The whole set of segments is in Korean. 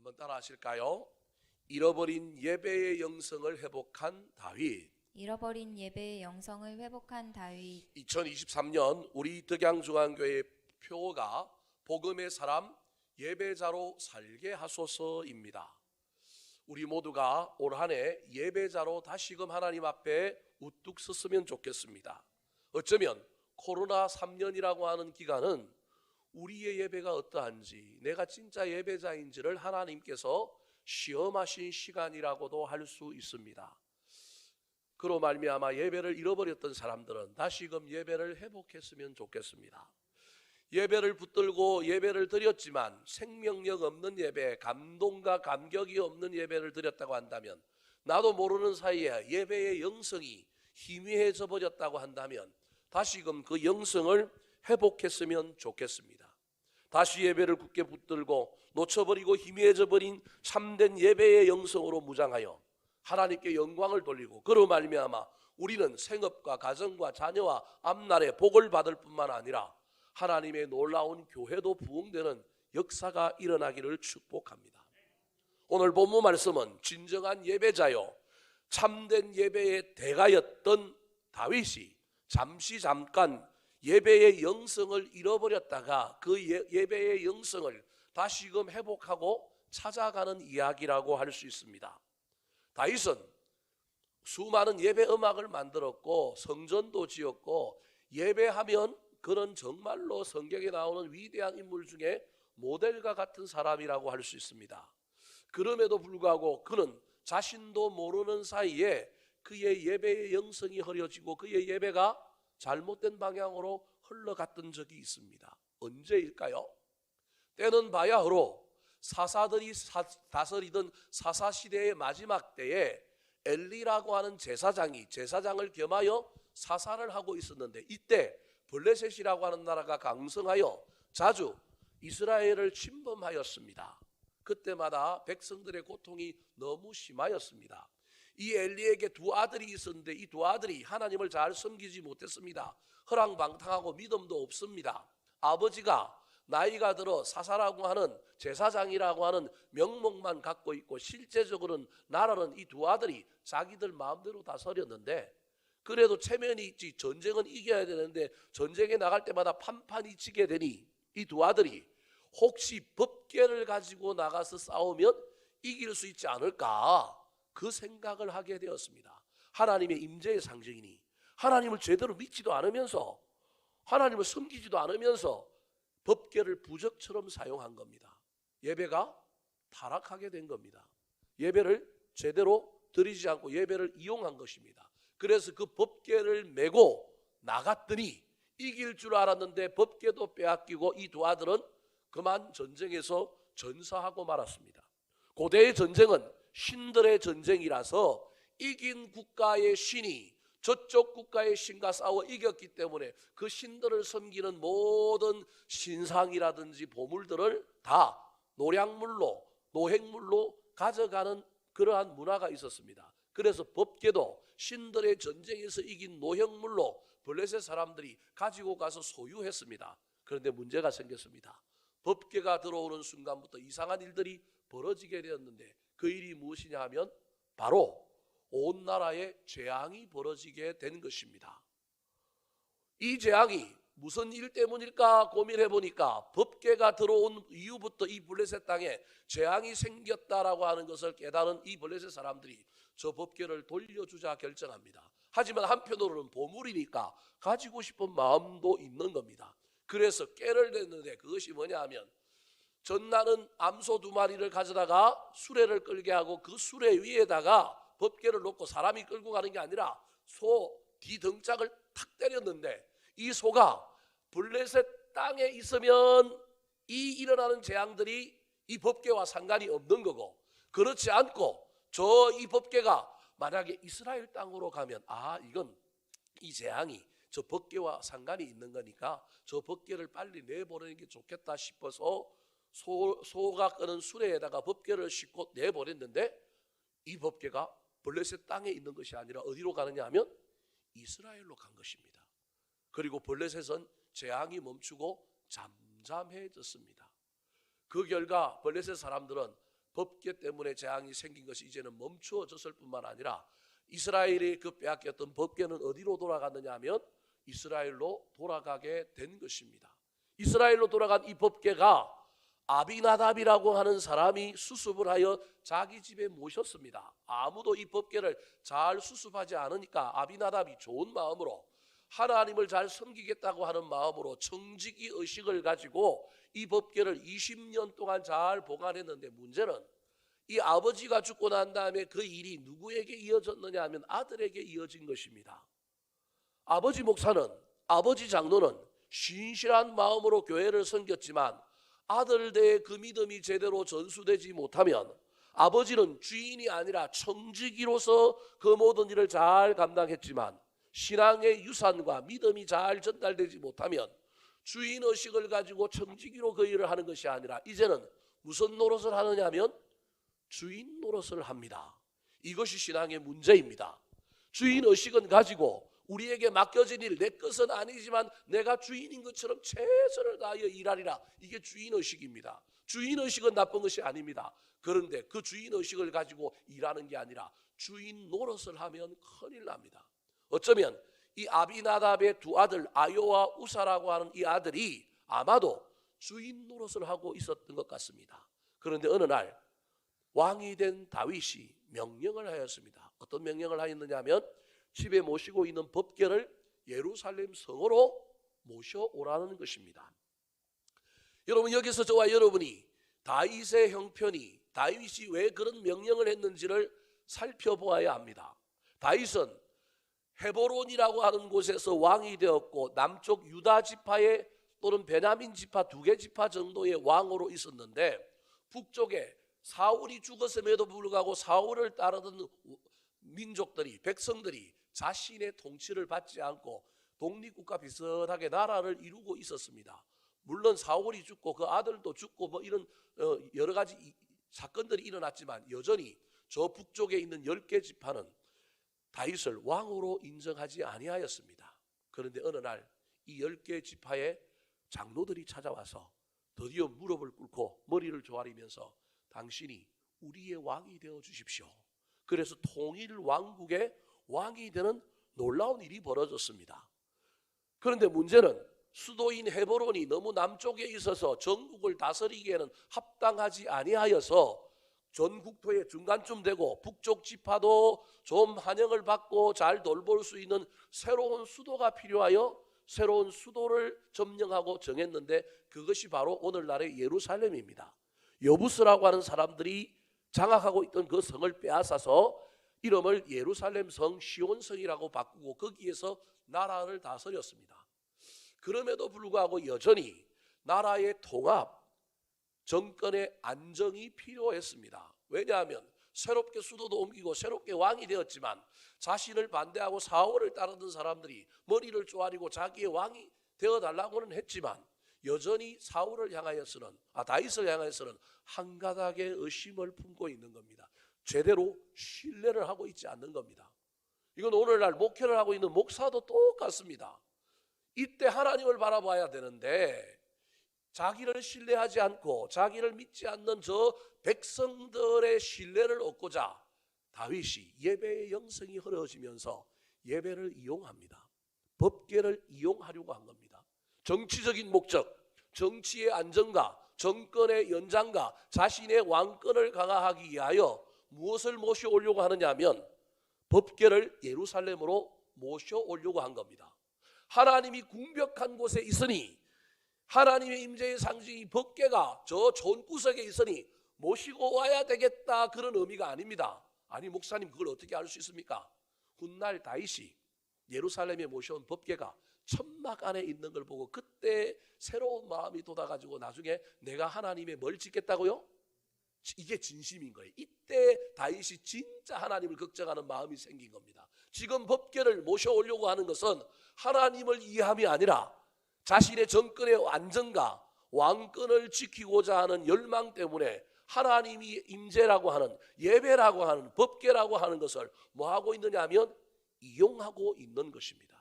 한번 따라 하실까요? 잃어버린 예배의 영성을 회복한 다윗. 잃어버린 예배의 영성을 회복한 다윗. 2023년 우리 덕양중앙교회 표어가 복음의 사람 예배자로 살게 하소서입니다. 우리 모두가 올 한 해 예배자로 다시금 하나님 앞에 우뚝 섰으면 좋겠습니다. 어쩌면 코로나 3년이라고 하는 기간은 우리의 예배가 어떠한지, 내가 진짜 예배자인지를 하나님께서 시험하신 시간이라고도 할 수 있습니다. 그로 말미암아 예배를 잃어버렸던 사람들은 다시금 예배를 회복했으면 좋겠습니다. 예배를 붙들고 예배를 드렸지만 생명력 없는 예배, 감동과 감격이 없는 예배를 드렸다고 한다면, 나도 모르는 사이에 예배의 영성이 희미해져 버렸다고 한다면 다시금 그 영성을 회복했으면 좋겠습니다. 다시 예배를 굳게 붙들고 놓쳐버리고 희미해져 버린 참된 예배의 영성으로 무장하여 하나님께 영광을 돌리고, 그로 말미암아 우리는 생업과 가정과 자녀와 앞날에 복을 받을 뿐만 아니라 하나님의 놀라운 교회도 부흥되는 역사가 일어나기를 축복합니다. 오늘 본문 말씀은 진정한 예배자요 참된 예배의 대가였던 다윗이 잠깐 예배의 영성을 잃어버렸다가 그 예배의 영성을 다시금 회복하고 찾아가는 이야기라고 할 수 있습니다. 다윗은 수많은 예배 음악을 만들었고 성전도 지었고, 예배하면 그는 정말로 성경에 나오는 위대한 인물 중에 모델과 같은 사람이라고 할 수 있습니다. 그럼에도 불구하고 그는 자신도 모르는 사이에 그의 예배의 영성이 흐려지고 그의 예배가 잘못된 방향으로 흘러갔던 적이 있습니다. 언제일까요? 때는 바야흐로 사사들이 다스리던 사사시대의 마지막 때에 엘리라고 하는 제사장을 겸하여 사사를 하고 있었는데, 이때 블레셋이라고 하는 나라가 강성하여 자주 이스라엘을 침범하였습니다. 그때마다 백성들의 고통이 너무 심하였습니다. 이 엘리에게 두 아들이 있었는데 이 두 아들이 하나님을 잘 섬기지 못했습니다. 허랑방탕하고 믿음도 없습니다. 아버지가 나이가 들어 사사라고 하는 제사장이라고 하는 명목만 갖고 있고 실제적으로는 나라는 이 두 아들이 자기들 마음대로 다스렸는데, 그래도 체면이 있지 전쟁은 이겨야 되는데 전쟁에 나갈 때마다 판판이 치게 되니 이 두 아들이 혹시 법궤를 가지고 나가서 싸우면 이길 수 있지 않을까, 그 생각을 하게 되었습니다. 하나님의 임재의 상징이니 하나님을 제대로 믿지도 않으면서 하나님을 섬기지도 않으면서 법궤를 부적처럼 사용한 겁니다. 예배가 타락하게 된 겁니다. 예배를 제대로 드리지 않고 예배를 이용한 것입니다. 그래서 그 법궤를 메고 나갔더니 이길 줄 알았는데 법궤도 빼앗기고 이 두 아들은 그만 전쟁에서 전사하고 말았습니다. 고대의 전쟁은 신들의 전쟁이라서 이긴 국가의 신이 저쪽 국가의 신과 싸워 이겼기 때문에 그 신들을 섬기는 모든 신상이라든지 보물들을 다 노량물로 노획물로 가져가는 그러한 문화가 있었습니다. 그래서 법궤도 신들의 전쟁에서 이긴 노획물로 블레셋 사람들이 가지고 가서 소유했습니다. 그런데 문제가 생겼습니다. 법궤가 들어오는 순간부터 이상한 일들이 벌어지게 되었는데, 그 일이 무엇이냐 하면 바로 온 나라에 재앙이 벌어지게 된 것입니다. 이 재앙이 무슨 일 때문일까 고민해 보니까 법궤가 들어온 이후부터 이 블레셋 땅에 재앙이 생겼다라고 하는 것을 깨달은 이 블레셋 사람들이 저 법궤를 돌려주자 결정합니다. 하지만 한편으로는 보물이니까 가지고 싶은 마음도 있는 겁니다. 그래서 꾀를 냈는데 그것이 뭐냐 하면, 전나는 암소 2마리를 가져다가 수레를 끌게 하고 그 수레 위에다가 법궤를 놓고 사람이 끌고 가는 게 아니라 소 뒤등짝을 탁 때렸는데, 이 소가 블레셋 땅에 있으면 이 일어나는 재앙들이 이 법궤와 상관이 없는 거고, 그렇지 않고 이 법궤가 만약에 이스라엘 땅으로 가면 이건 이 재앙이 저 법궤와 상관이 있는 거니까 저 법궤를 빨리 내보내는 게 좋겠다 싶어서 소가 끄는 수레에다가 법궤를 싣고 내보냈는데, 이 법궤가 블레셋 땅에 있는 것이 아니라 어디로 가느냐 하면 이스라엘로 간 것입니다. 그리고 블레셋은 재앙이 멈추고 잠잠해졌습니다. 그 결과 블레셋 사람들은 법궤 때문에 재앙이 생긴 것이 이제는 멈추어졌을 뿐만 아니라 이스라엘이 그 빼앗겼던 법궤는 어디로 돌아갔느냐 하면 이스라엘로 돌아가게 된 것입니다. 이스라엘로 돌아간 이 법궤가 아비나답이라고 하는 사람이 수습을 하여 자기 집에 모셨습니다. 아무도 이 법궤를 잘 수습하지 않으니까 아비나답이 좋은 마음으로 하나님을 잘 섬기겠다고 하는 마음으로 청지기 의식을 가지고 이 법궤를 20년 동안 잘 보관했는데, 문제는 이 아버지가 죽고 난 다음에 그 일이 누구에게 이어졌느냐 하면 아들에게 이어진 것입니다. 아버지 목사는, 아버지 장로는 신실한 마음으로 교회를 섬겼지만 아들들의 그 믿음이 제대로 전수되지 못하면 아버지는 주인이 아니라 청지기로서 그 모든 일을 잘 감당했지만 신앙의 유산과 믿음이 잘 전달되지 못하면 주인의식을 가지고 청지기로 그 일을 하는 것이 아니라 이제는 무슨 노릇을 하느냐 하면 주인 노릇을 합니다. 이것이 신앙의 문제입니다. 주인의식은 가지고 우리에게 맡겨진 일, 내 것은 아니지만 내가 주인인 것처럼 최선을 다하여 일하리라. 이게 주인의식입니다. 주인의식은 나쁜 것이 아닙니다. 그런데 그 주인의식을 가지고 일하는 게 아니라 주인 노릇을 하면 큰일 납니다. 어쩌면 이 아비나답의 두 아들 아요와 우사라고 하는 이 아들이 아마도 주인 노릇을 하고 있었던 것 같습니다. 그런데 어느 날 왕이 된 다윗이 명령을 하였습니다. 어떤 명령을 하였느냐 하면 집에 모시고 있는 법궤를 예루살렘 성으로 모셔오라는 것입니다. 여러분, 여기서 저와 여러분이 다윗의 형편이, 다윗이 왜 그런 명령을 했는지를 살펴보아야 합니다. 다윗은 헤브론이라고 하는 곳에서 왕이 되었고 남쪽 유다 지파의 또는 베냐민 지파 2개 지파 정도의 왕으로 있었는데, 북쪽에 사울이 죽었음에도 불구하고 사울을 따르던 민족들이, 백성들이 자신의 통치를 받지 않고 독립국가 비슷하게 나라를 이루고 있었습니다. 물론 사울이 죽고 그 아들도 죽고 뭐 이런 여러 가지 사건들이 일어났지만 여전히 저 북쪽에 있는 10개 지파는 다윗을 왕으로 인정하지 아니하였습니다. 그런데 어느 날 이 10개 지파의 장로들이 찾아와서 드디어 무릎을 꿇고 머리를 조아리면서 당신이 우리의 왕이 되어 주십시오. 그래서 통일 왕국의 왕이 되는 놀라운 일이 벌어졌습니다. 그런데 문제는 수도인 헤브론이 너무 남쪽에 있어서 전국을 다스리기에는 합당하지 아니하여서 전 국토의 중간쯤 되고 북쪽 지파도 좀 환영을 받고 잘 돌볼 수 있는 새로운 수도가 필요하여 새로운 수도를 점령하고 정했는데, 그것이 바로 오늘날의 예루살렘입니다. 여부스라고 하는 사람들이 장악하고 있던 그 성을 빼앗아서 이름을 예루살렘 성 시온성이라고 바꾸고 거기에서 나라를 다스렸습니다. 그럼에도 불구하고 여전히 나라의 통합, 정권의 안정이 필요했습니다. 왜냐하면 새롭게 수도도 옮기고 새롭게 왕이 되었지만 자신을 반대하고 사울을 따르던 사람들이 머리를 조아리고 자기의 왕이 되어달라고는 했지만 여전히 사울을 향하여서는, 다윗을 향하여서는 한 가닥의 의심을 품고 있는 겁니다. 제대로 신뢰를 하고 있지 않는 겁니다. 이건 오늘날 목회를 하고 있는 목사도 똑같습니다. 이때 하나님을 바라봐야 되는데 자기를 신뢰하지 않고 자기를 믿지 않는 저 백성들의 신뢰를 얻고자 다윗이 예배의 영성이 흐려지면서 예배를 이용합니다. 법궤를 이용하려고 한 겁니다. 정치적인 목적, 정치의 안정과 정권의 연장과 자신의 왕권을 강화하기 위하여 무엇을 모셔오려고 하느냐 하면 법궤를 예루살렘으로 모셔오려고 한 겁니다. 하나님이 궁벽한 곳에 있으니, 하나님의 임재의 상징이 법궤가 저 존구석에 있으니 모시고 와야 되겠다, 그런 의미가 아닙니다. 아니 목사님, 그걸 어떻게 알 수 있습니까? 훗날 다윗이 예루살렘에 모셔온 법궤가 천막 안에 있는 걸 보고 그때 새로운 마음이 돋아가지고 나중에 내가 하나님의 뭘 짓겠다고요? 이게 진심인 거예요. 이때 다윗이 진짜 하나님을 걱정하는 마음이 생긴 겁니다. 지금 법궤를 모셔오려고 하는 것은 하나님을 이해함이 아니라 자신의 정권의 안정과 왕권을 지키고자 하는 열망 때문에 하나님이 임재라고 하는, 예배라고 하는, 법궤라고 하는 것을 뭐하고 있느냐 하면 이용하고 있는 것입니다.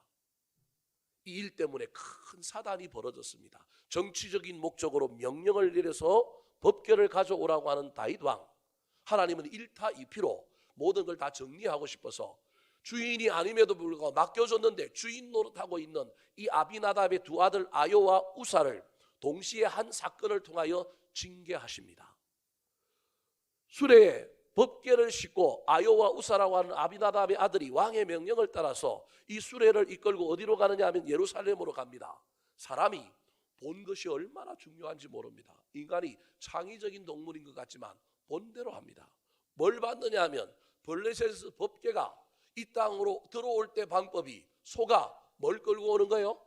이 일 때문에 큰 사단이 벌어졌습니다. 정치적인 목적으로 명령을 내려서 법궤를 가져오라고 하는 다윗 왕, 하나님은 1타 2피로 모든 걸 다 정리하고 싶어서 주인이 아님에도 불구하고 맡겨줬는데 주인 노릇하고 있는 이 아비나답의 두 아들 아요와 우사를 동시에 한 사건을 통하여 징계하십니다. 수레에 법궤를 싣고 아요와 우사라고 하는 아비나답의 아들이 왕의 명령을 따라서 이 수레를 이끌고 어디로 가느냐 하면 예루살렘으로 갑니다. 사람이 본 것이 얼마나 중요한지 모릅니다. 인간이 창의적인 동물인 것 같지만 본대로 합니다. 뭘 받느냐 하면 블레셋에서 법궤가 이 땅으로 들어올 때 방법이 소가 뭘 끌고 오는 거예요?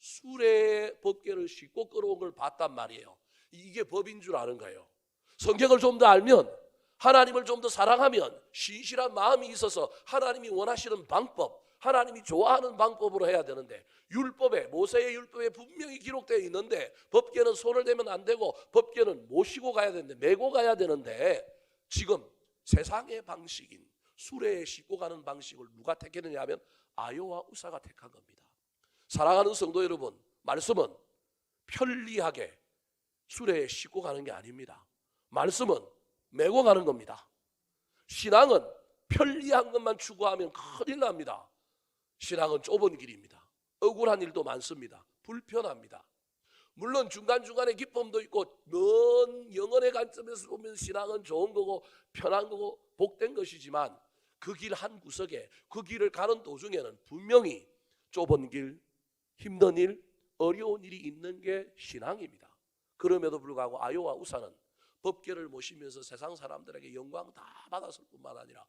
수레에 법궤를 싣고 끌어온 걸 봤단 말이에요. 이게 법인 줄 아는 거예요. 성경을 좀 더 알면, 하나님을 좀 더 사랑하면 신실한 마음이 있어서 하나님이 원하시는 방법, 하나님이 좋아하는 방법으로 해야 되는데, 율법에, 모세의 율법에 분명히 기록되어 있는데 법궤는 손을 대면 안 되고 법궤는 모시고 가야 되는데, 메고 가야 되는데, 지금 세상의 방식인 수레에 싣고 가는 방식을 누가 택했느냐 하면 아요와 우사가 택한 겁니다. 사랑하는 성도 여러분, 말씀은 편리하게 수레에 싣고 가는 게 아닙니다. 말씀은 메고 가는 겁니다. 신앙은 편리한 것만 추구하면 큰일 납니다. 신앙은 좁은 길입니다. 억울한 일도 많습니다. 불편합니다. 물론 중간중간에 기쁨도 있고 먼 영혼의 관점에서 보면 신앙은 좋은 거고 편한 거고 복된 것이지만, 그 길 한 구석에, 그 길을 가는 도중에는 분명히 좁은 길, 힘든 일, 어려운 일이 있는 게 신앙입니다. 그럼에도 불구하고 아요와 우사는 법궤를 모시면서 세상 사람들에게 영광 다 받았을 뿐만 아니라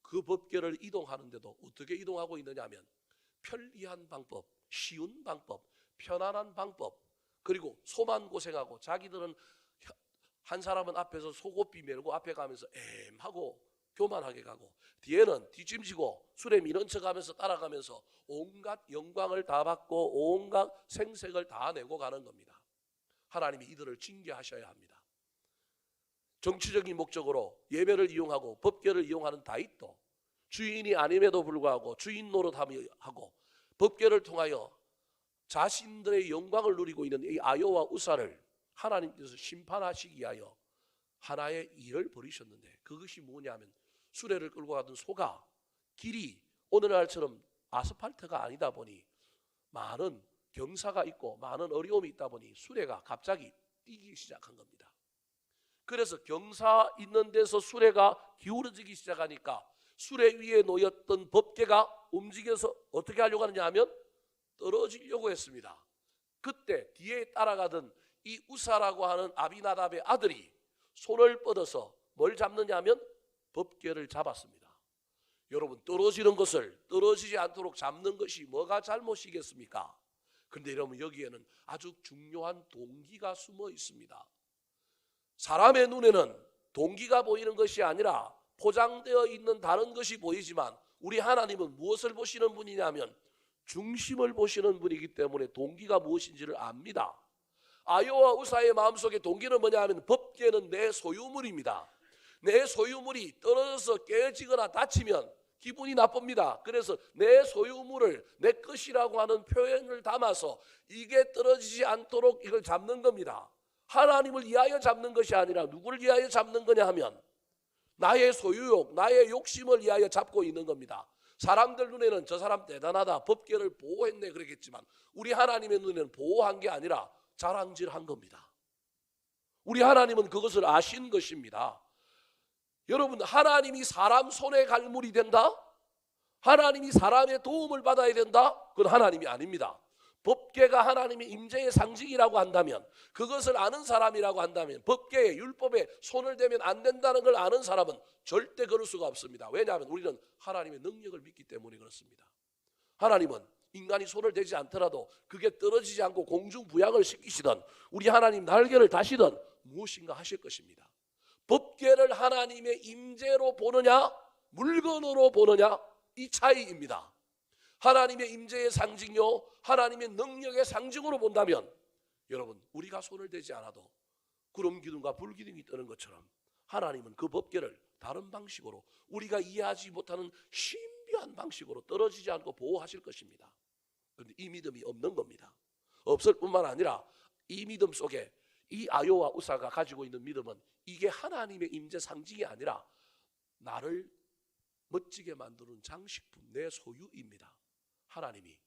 그 법궤를 이동하는데도 어떻게 이동하고 있느냐 하면 편리한 방법, 쉬운 방법, 편안한 방법, 그리고 소만 고생하고, 자기들은 한 사람은 앞에서 속옷비 메고 앞에 가면서 엠하고 교만하게 가고, 뒤에는 뒷짐지고 수레 미는 척하면서 따라가면서 온갖 영광을 다 받고 온갖 생색을 다 내고 가는 겁니다. 하나님이 이들을 징계하셔야 합니다. 정치적인 목적으로 예배를 이용하고 법궤를 이용하는 다윗도 주인이 아님에도 불구하고 주인 노릇하고 법궤를 통하여 자신들의 영광을 누리고 있는 이 아요와 우사를 하나님께서 심판하시기 위하여 하나의 일을 벌이셨는데, 그것이 뭐냐면 수레를 끌고 가던 소가 길이 오늘날처럼 아스팔트가 아니다 보니 많은 경사가 있고 많은 어려움이 있다 보니 수레가 갑자기 뛰기 시작한 겁니다. 그래서 경사 있는 데서 수레가 기울어지기 시작하니까 수레 위에 놓였던 법궤가 움직여서 어떻게 하려고 하느냐 하면 떨어지려고 했습니다. 그때 뒤에 따라가던 이 우사라고 하는 아비나답의 아들이 손을 뻗어서 뭘 잡느냐 하면 법궤를 잡았습니다. 여러분, 떨어지는 것을 떨어지지 않도록 잡는 것이 뭐가 잘못이겠습니까? 그런데 여러분, 여기에는 아주 중요한 동기가 숨어 있습니다. 사람의 눈에는 동기가 보이는 것이 아니라 포장되어 있는 다른 것이 보이지만, 우리 하나님은 무엇을 보시는 분이냐면 중심을 보시는 분이기 때문에 동기가 무엇인지를 압니다. 아요와 우사의 마음속에 동기는 뭐냐 하면 법궤는 내 소유물입니다. 내 소유물이 떨어져서 깨지거나 다치면 기분이 나쁩니다. 그래서 내 소유물을 내 것이라고 하는 표현을 담아서 이게 떨어지지 않도록 이걸 잡는 겁니다. 하나님을 위하여 잡는 것이 아니라 누구를 위하여 잡는 거냐 하면 나의 소유욕, 나의 욕심을 위하여 잡고 있는 겁니다. 사람들 눈에는 저 사람 대단하다, 법궤를 보호했네 그러겠지만, 우리 하나님의 눈에는 보호한 게 아니라 자랑질한 겁니다. 우리 하나님은 그것을 아신 것입니다. 여러분, 하나님이 사람 손에 갈물이 된다? 하나님이 사람의 도움을 받아야 된다? 그건 하나님이 아닙니다. 법궤가 하나님의 임재의 상징이라고 한다면, 그것을 아는 사람이라고 한다면, 법궤에 율법에 손을 대면 안 된다는 걸 아는 사람은 절대 그럴 수가 없습니다. 왜냐하면 우리는 하나님의 능력을 믿기 때문에 그렇습니다. 하나님은 인간이 손을 대지 않더라도 그게 떨어지지 않고 공중부양을 시키시던, 우리 하나님 날개를 다시던 무엇인가 하실 것입니다. 법궤를 하나님의 임재로 보느냐 물건으로 보느냐, 이 차이입니다. 하나님의 임재의 상징요, 하나님의 능력의 상징으로 본다면, 여러분, 우리가 손을 대지 않아도 구름 기둥과 불 기둥이 뜨는 것처럼 하나님은 그 법궤를 다른 방식으로, 우리가 이해하지 못하는 신비한 방식으로 떨어지지 않고 보호하실 것입니다. 그런데 이 믿음이 없는 겁니다. 없을 뿐만 아니라 이 믿음 속에 이 아요와 우사가 가지고 있는 믿음은 이게 하나님의 임재 상징이 아니라 나를 멋지게 만드는 장식품, 내 소유입니다. 하나님이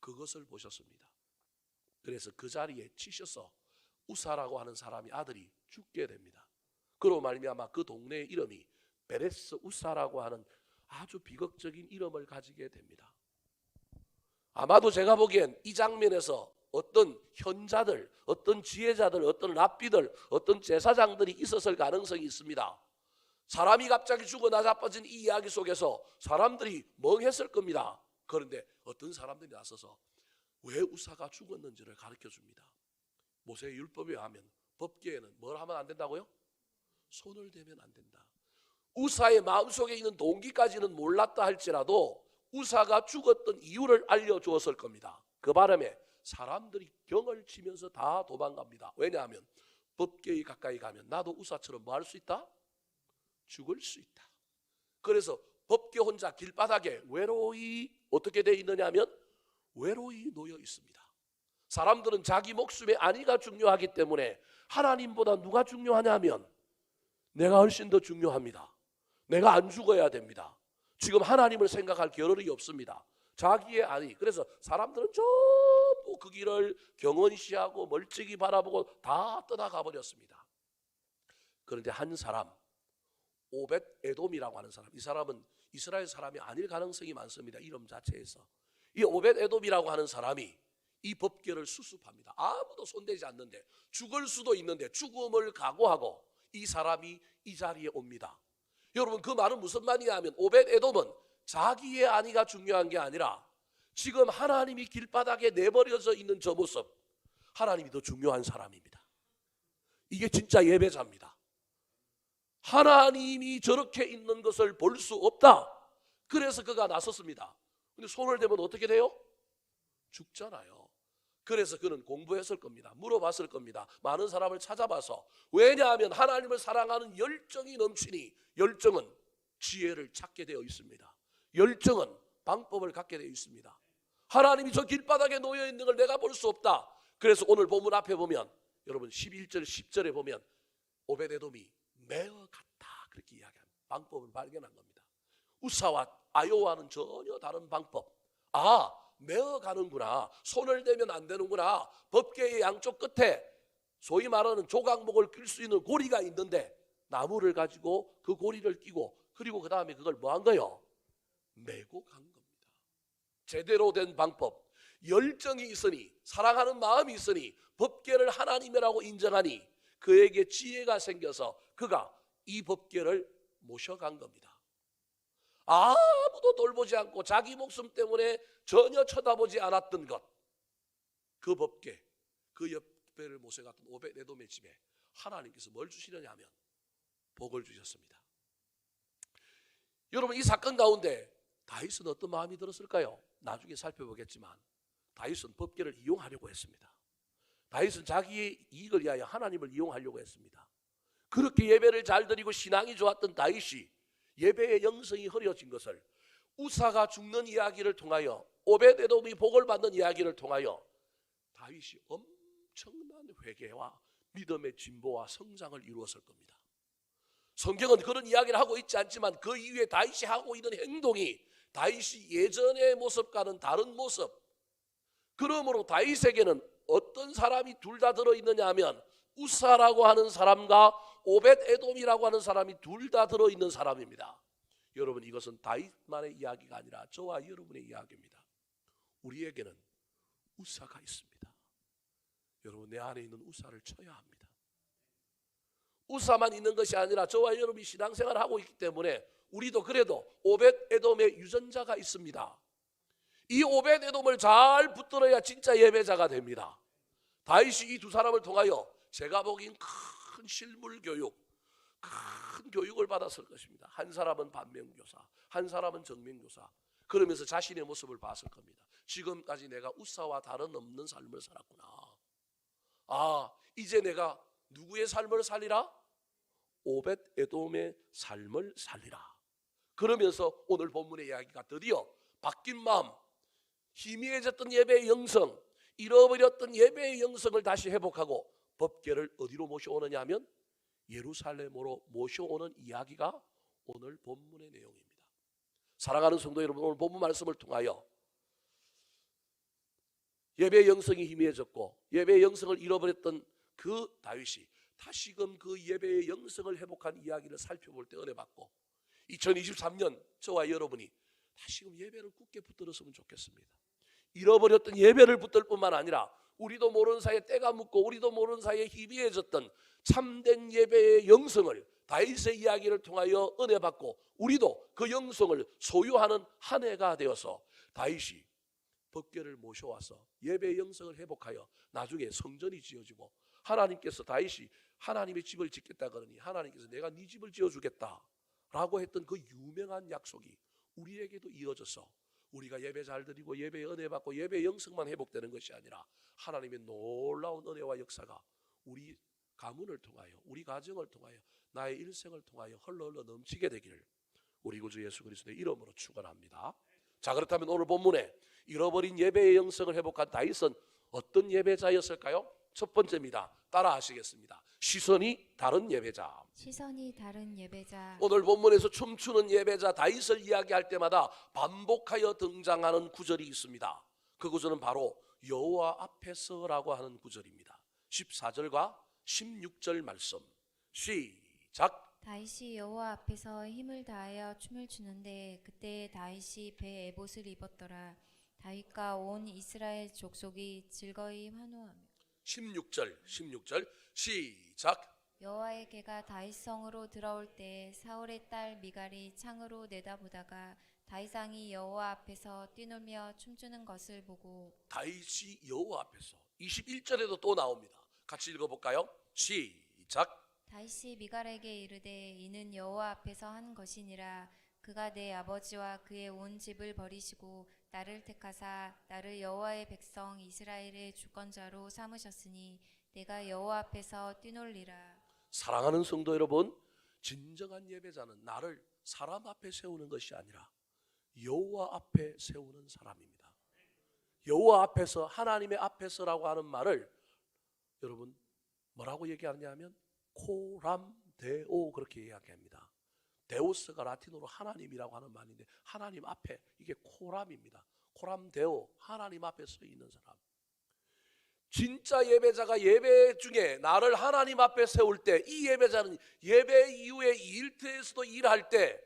그것을 보셨습니다. 그래서 그 자리에 치셔서 우사라고 하는 사람이 아들이 죽게 됩니다. 그로 말미암아 그 동네의 이름이 베레스 우사라고 하는 아주 비극적인 이름을 가지게 됩니다. 아마도 제가 보기엔 이 장면에서 어떤 현자들, 어떤 지혜자들, 어떤 랍비들, 어떤 제사장들이 있었을 가능성이 있습니다. 사람이 갑자기 죽어 나자빠진 이 이야기 속에서 사람들이 멍했을 겁니다. 그런데 어떤 사람들이 나서서 왜 우사가 죽었는지를 가르쳐 줍니다. 모세의 율법에 하면 법계에는 뭘 하면 안 된다고요? 손을 대면 안 된다. 우사의 마음속에 있는 동기까지는 몰랐다 할지라도 우사가 죽었던 이유를 알려주었을 겁니다. 그 바람에 사람들이 경을 치면서 다 도망갑니다. 왜냐하면 법궤에 가까이 가면 나도 우사처럼 뭐 할 수 있다? 죽을 수 있다. 그래서 법궤 혼자 길바닥에 외로이 어떻게 되어 있느냐 하면 외로이 놓여 있습니다. 사람들은 자기 목숨의 안위가 중요하기 때문에 하나님보다 누가 중요하냐 하면 내가 훨씬 더 중요합니다. 내가 안 죽어야 됩니다. 지금 하나님을 생각할 겨를이 없습니다. 자기의 안위. 그래서 사람들은 전부 그 길을 경원시하고 멀찍이 바라보고 다 떠나가 버렸습니다. 그런데 한 사람, 오벳 에돔이라고 하는 사람, 이 사람은 이스라엘 사람이 아닐 가능성이 많습니다. 이름 자체에서. 이 오벳 에돔이라고 하는 사람이 이 법궤를 수습합니다. 아무도 손대지 않는데, 죽을 수도 있는데 죽음을 각오하고 이 사람이 이 자리에 옵니다. 여러분, 그 말은 무슨 말이냐 하면 오벳 에돔은 자기의 안위가 중요한 게 아니라 지금 하나님이 길바닥에 내버려져 있는 저 모습, 하나님이 더 중요한 사람입니다. 이게 진짜 예배자입니다. 하나님이 저렇게 있는 것을 볼 수 없다. 그래서 그가 나섰습니다. 근데 손을 대면 어떻게 돼요? 죽잖아요. 그래서 그는 공부했을 겁니다. 물어봤을 겁니다. 많은 사람을 찾아봐서. 왜냐하면 하나님을 사랑하는 열정이 넘치니, 열정은 지혜를 찾게 되어 있습니다. 열정은 방법을 갖게 되어 있습니다. 하나님이 저 길바닥에 놓여 있는 걸 내가 볼 수 없다. 그래서 오늘 본문 앞에 보면, 여러분 11절 10절에 보면 오벳 에돔이 매어 갔다 그렇게 이야기합니다. 방법을 발견한 겁니다. 우사와 아요와는 전혀 다른 방법. 아, 매어 가는구나. 손을 대면 안 되는구나. 법궤의 양쪽 끝에 소위 말하는 조각목을 낄 수 있는 고리가 있는데 나무를 가지고 그 고리를 끼고, 그리고 그 다음에 그걸 뭐 한 거요? 메고 간 겁니다. 제대로 된 방법. 열정이 있으니, 사랑하는 마음이 있으니, 법궤를 하나님이라고 인정하니 그에게 지혜가 생겨서 그가 이 법궤를 모셔간 겁니다. 아무도 돌보지 않고 자기 목숨 때문에 전혀 쳐다보지 않았던 것, 그 법궤, 그 옆배를 모셔갔던 오벳 에돔의 집에 하나님께서 뭘 주시느냐 하면 복을 주셨습니다. 여러분, 이 사건 가운데 다윗은 어떤 마음이 들었을까요? 나중에 살펴보겠지만 다윗은 법궤를 이용하려고 했습니다. 다윗은 자기의 이익을 위하여 하나님을 이용하려고 했습니다. 그렇게 예배를 잘 드리고 신앙이 좋았던 다윗이 예배의 영성이 흐려진 것을 우사가 죽는 이야기를 통하여, 오벳 에돔이 복을 받는 이야기를 통하여 다윗이 엄청난 회개와 믿음의 진보와 성장을 이루었을 겁니다. 성경은 그런 이야기를 하고 있지 않지만 그 이후에 다윗이 하고 있는 행동이 다윗이 예전의 모습과는 다른 모습. 그러므로 다윗에게는 어떤 사람이 둘 다 들어있느냐 하면 우사라고 하는 사람과 오벳 에돔이라고 하는 사람이 둘 다 들어있는 사람입니다. 여러분, 이것은 다윗만의 이야기가 아니라 저와 여러분의 이야기입니다. 우리에게는 우사가 있습니다. 여러분, 내 안에 있는 우사를 쳐야 합니다. 우사만 있는 것이 아니라 저와 여러분이 신앙생활을 하고 있기 때문에 우리도 그래도 오벳 에돔의 유전자가 있습니다. 이 오벳 에돔을 잘 붙들어야 진짜 예배자가 됩니다. 다윗이 이 두 사람을 통하여 제가 보기엔 큰 실물 교육, 큰 교육을 받았을 것입니다. 한 사람은 반면교사, 한 사람은 정면교사. 그러면서 자신의 모습을 봤을 겁니다. 지금까지 내가 우사와 다른 없는 삶을 살았구나. 아, 이제 내가 누구의 삶을 살리라? 오벳 에돔의 삶을 살리라. 그러면서 오늘 본문의 이야기가 드디어 바뀐 마음, 희미해졌던 예배의 영성, 잃어버렸던 예배의 영성을 다시 회복하고 법궤를 어디로 모셔오느냐 하면 예루살렘으로 모셔오는 이야기가 오늘 본문의 내용입니다. 사랑하는 성도 여러분, 오늘 본문 말씀을 통하여 예배 영성이 희미해졌고 예배 영성을 잃어버렸던 그 다윗이 다시금 그 예배의 영성을 회복한 이야기를 살펴볼 때 은혜 받고 2023년 저와 여러분이 다시금 예배를 굳게 붙들었으면 좋겠습니다. 잃어버렸던 예배를 붙들 뿐만 아니라 우리도 모르는 사이에 때가 묻고 우리도 모르는 사이에 희미해졌던 참된 예배의 영성을 다윗의 이야기를 통하여 은혜 받고 우리도 그 영성을 소유하는 한 해가 되어서 다윗이 법궤를 모셔와서 예배의 영성을 회복하여 나중에 성전이 지어지고 하나님께서 다윗이 하나님의 집을 짓겠다 그러니 하나님께서 내가 네 집을 지어주겠다 라고 했던 그 유명한 약속이 우리에게도 이어져서 우리가 예배 잘 드리고 예배의 은혜 받고 예배의 영성만 회복되는 것이 아니라 하나님의 놀라운 은혜와 역사가 우리 가문을 통하여 우리 가정을 통하여 나의 일생을 통하여 흘러 넘치게 되기를 우리 구주 예수 그리스도의 이름으로 축원합니다. 자, 그렇다면 오늘 본문에 잃어버린 예배의 영성을 회복한 다윗은 어떤 예배자였을까요? 첫 번째입니다. 따라 하시겠습니다. 시선이 다른 예배자. 시선이 다른 예배자. 오늘 본문에서 춤추는 예배자 다윗을 이야기할 때마다 반복하여 등장하는 구절이 있습니다. 그 구절은 바로 여호와 앞에서라고 하는 구절입니다. 14절과 16절 말씀 시작. 다윗이 여호와 앞에서 힘을 다하여 춤을 추는데 그때 다윗이 배에 에봇을 입었더라. 다윗과 온 이스라엘 족속이 즐거이 환호하며 16절 시작. 여호와의 개가 다윗 성으로 들어올 때 사울의 딸 미갈이 창으로 내다보다가 다윗 왕이 여호와 앞에서 뛰놀며 춤추는 것을 보고 다윗이 여호와 앞에서 21절에도 또 나옵니다. 같이 읽어볼까요? 시작. 다윗이 미갈에게 이르되 이는 여호와 앞에서 한 것이니라. 그가 내 아버지와 그의 온 집을 버리시고 나를 택하사 나를 여호와의 백성 이스라엘의 주권자로 삼으셨으니 내가 여호와 앞에서 뛰놀리라. 사랑하는 성도 여러분, 진정한 예배자는 나를 사람 앞에 세우는 것이 아니라 여호와 앞에 세우는 사람입니다. 여호와 앞에서, 하나님의 앞에서라고 하는 말을 여러분 뭐라고 얘기하느냐 하면 코람데오 그렇게 이야기합니다. 데오스가 라틴어로 하나님이라고 하는 말인데 하나님 앞에, 이게 코람입니다. 코람데오, 하나님 앞에 서 있는 사람. 진짜 예배자가 예배 중에 나를 하나님 앞에 세울 때, 이 예배자는 예배 이후에 일터에서도 일할 때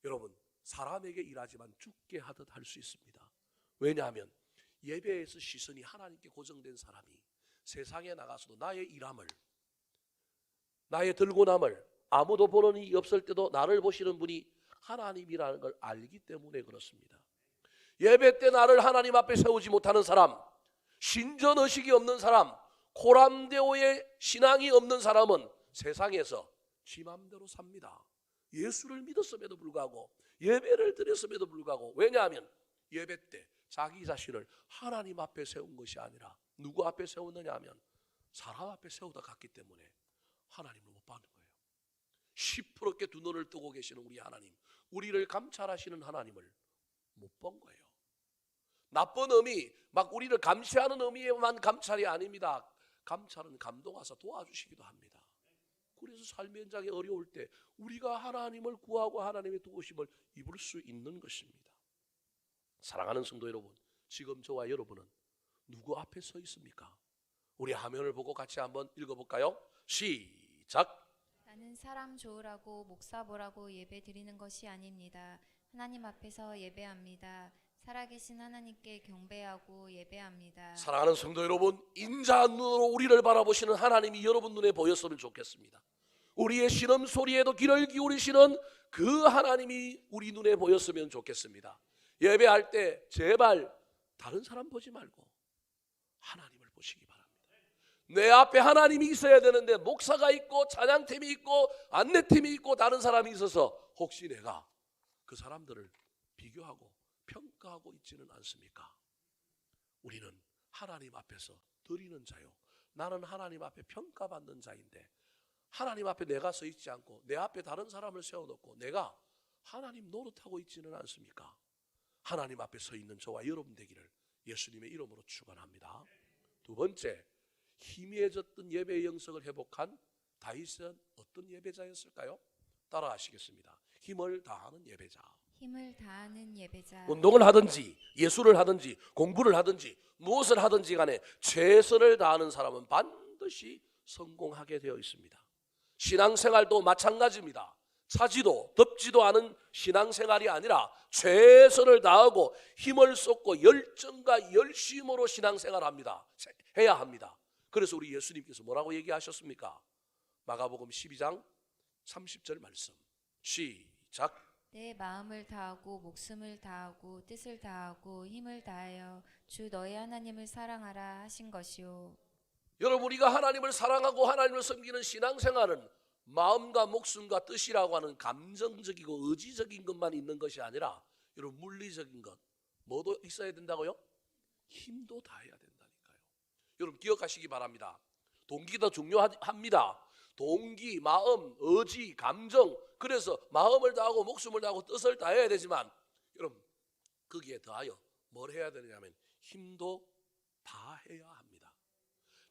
여러분 사람에게 일하지만 죽게 하듯 할 수 있습니다. 왜냐하면 예배에서 시선이 하나님께 고정된 사람이 세상에 나가서도 나의 일함을, 나의 들고남을 아무도 보는 이 없을 때도 나를 보시는 분이 하나님이라는 걸 알기 때문에 그렇습니다. 예배 때 나를 하나님 앞에 세우지 못하는 사람, 신전의식이 없는 사람, 코람데오의 신앙이 없는 사람은 세상에서 지 맘대로 삽니다. 예수를 믿었음에도 불구하고 예배를 드렸음에도 불구하고, 왜냐하면 예배 때 자기 자신을 하나님 앞에 세운 것이 아니라 누구 앞에 세웠느냐 하면 사람 앞에 세우다 갔기 때문에 하나님을 못 받는 거예요. 시퍼렇게 두 눈을 뜨고 계시는 우리 하나님, 우리를 감찰하시는 하나님을 못 본 거예요. 나쁜 의미, 막 우리를 감시하는 의미에만 감찰이 아닙니다. 감찰은 감동하사 도와주시기도 합니다. 그래서 삶의 현장에 어려울 때 우리가 하나님을 구하고 하나님의 도우심을 입을 수 있는 것입니다. 사랑하는 성도 여러분, 지금 저와 여러분은 누구 앞에 서 있습니까? 우리 화면을 보고 같이 한번 읽어볼까요? 시작. 나는 사람 좋으라고 목사 보라고 예배 드리는 것이 아닙니다. 하나님 앞에서 예배합니다. 살아계신 하나님께 경배하고 예배합니다. 사랑하는 성도 여러분, 인자한 눈으로 우리를 바라보시는 하나님이 여러분 눈에 보였으면 좋겠습니다. 우리의 신음소리에도 귀를 기울이시는 그 하나님이 우리 눈에 보였으면 좋겠습니다. 예배할 때 제발 다른 사람 보지 말고 하나님을 보시기 바랍니다. 내 앞에 하나님이 있어야 되는데 목사가 있고 찬양팀이 있고 안내팀이 있고 다른 사람이 있어서 혹시 내가 그 사람들을 비교하고 평가하고 있지는 않습니까? 우리는 하나님 앞에서 드리는 자요, 나는 하나님 앞에 평가받는 자인데 하나님 앞에 내가 서 있지 않고 내 앞에 다른 사람을 세워놓고 내가 하나님 노릇하고 있지는 않습니까? 하나님 앞에 서 있는 저와 여러분 되기를 예수님의 이름으로 축원합니다. 두 번째, 희미해졌던 예배의 영성을 회복한 다윗은 어떤 예배자였을까요? 따라하시겠습니다. 힘을 다하는 예배자. 힘을 다하는 예배자. 운동을 하든지 예술을 하든지 공부를 하든지 무엇을 하든지 간에 최선을 다하는 사람은 반드시 성공하게 되어 있습니다. 신앙생활도 마찬가지입니다. 차지도 덥지도 않은 신앙생활이 아니라 최선을 다하고 힘을 쏟고 열정과 열심으로 신앙생활합니다. 해야 합니다. 그래서 우리 예수님께서 뭐라고 얘기하셨습니까? 마가복음 12장 30절 말씀 시작. 내 마음을 다하고 목숨을 다하고 뜻을 다하고 힘을 다하여 주 너의 하나님을 사랑하라 하신 것이요. 여러분, 우리가 하나님을 사랑하고 하나님을 섬기는 신앙생활은 마음과 목숨과 뜻이라고 하는 감정적이고 의지적인 것만 있는 것이 아니라 여러분, 물리적인 것 뭐도 있어야 된다고요? 힘도 다해야 된다니까요. 여러분 기억하시기 바랍니다. 동기도 중요합니다. 동기, 마음, 의지, 감정, 그래서 마음을 다하고 목숨을 다하고 뜻을 다해야 되지만 여러분 거기에 더하여 뭘 해야 되느냐면 힘도 다해야 합니다.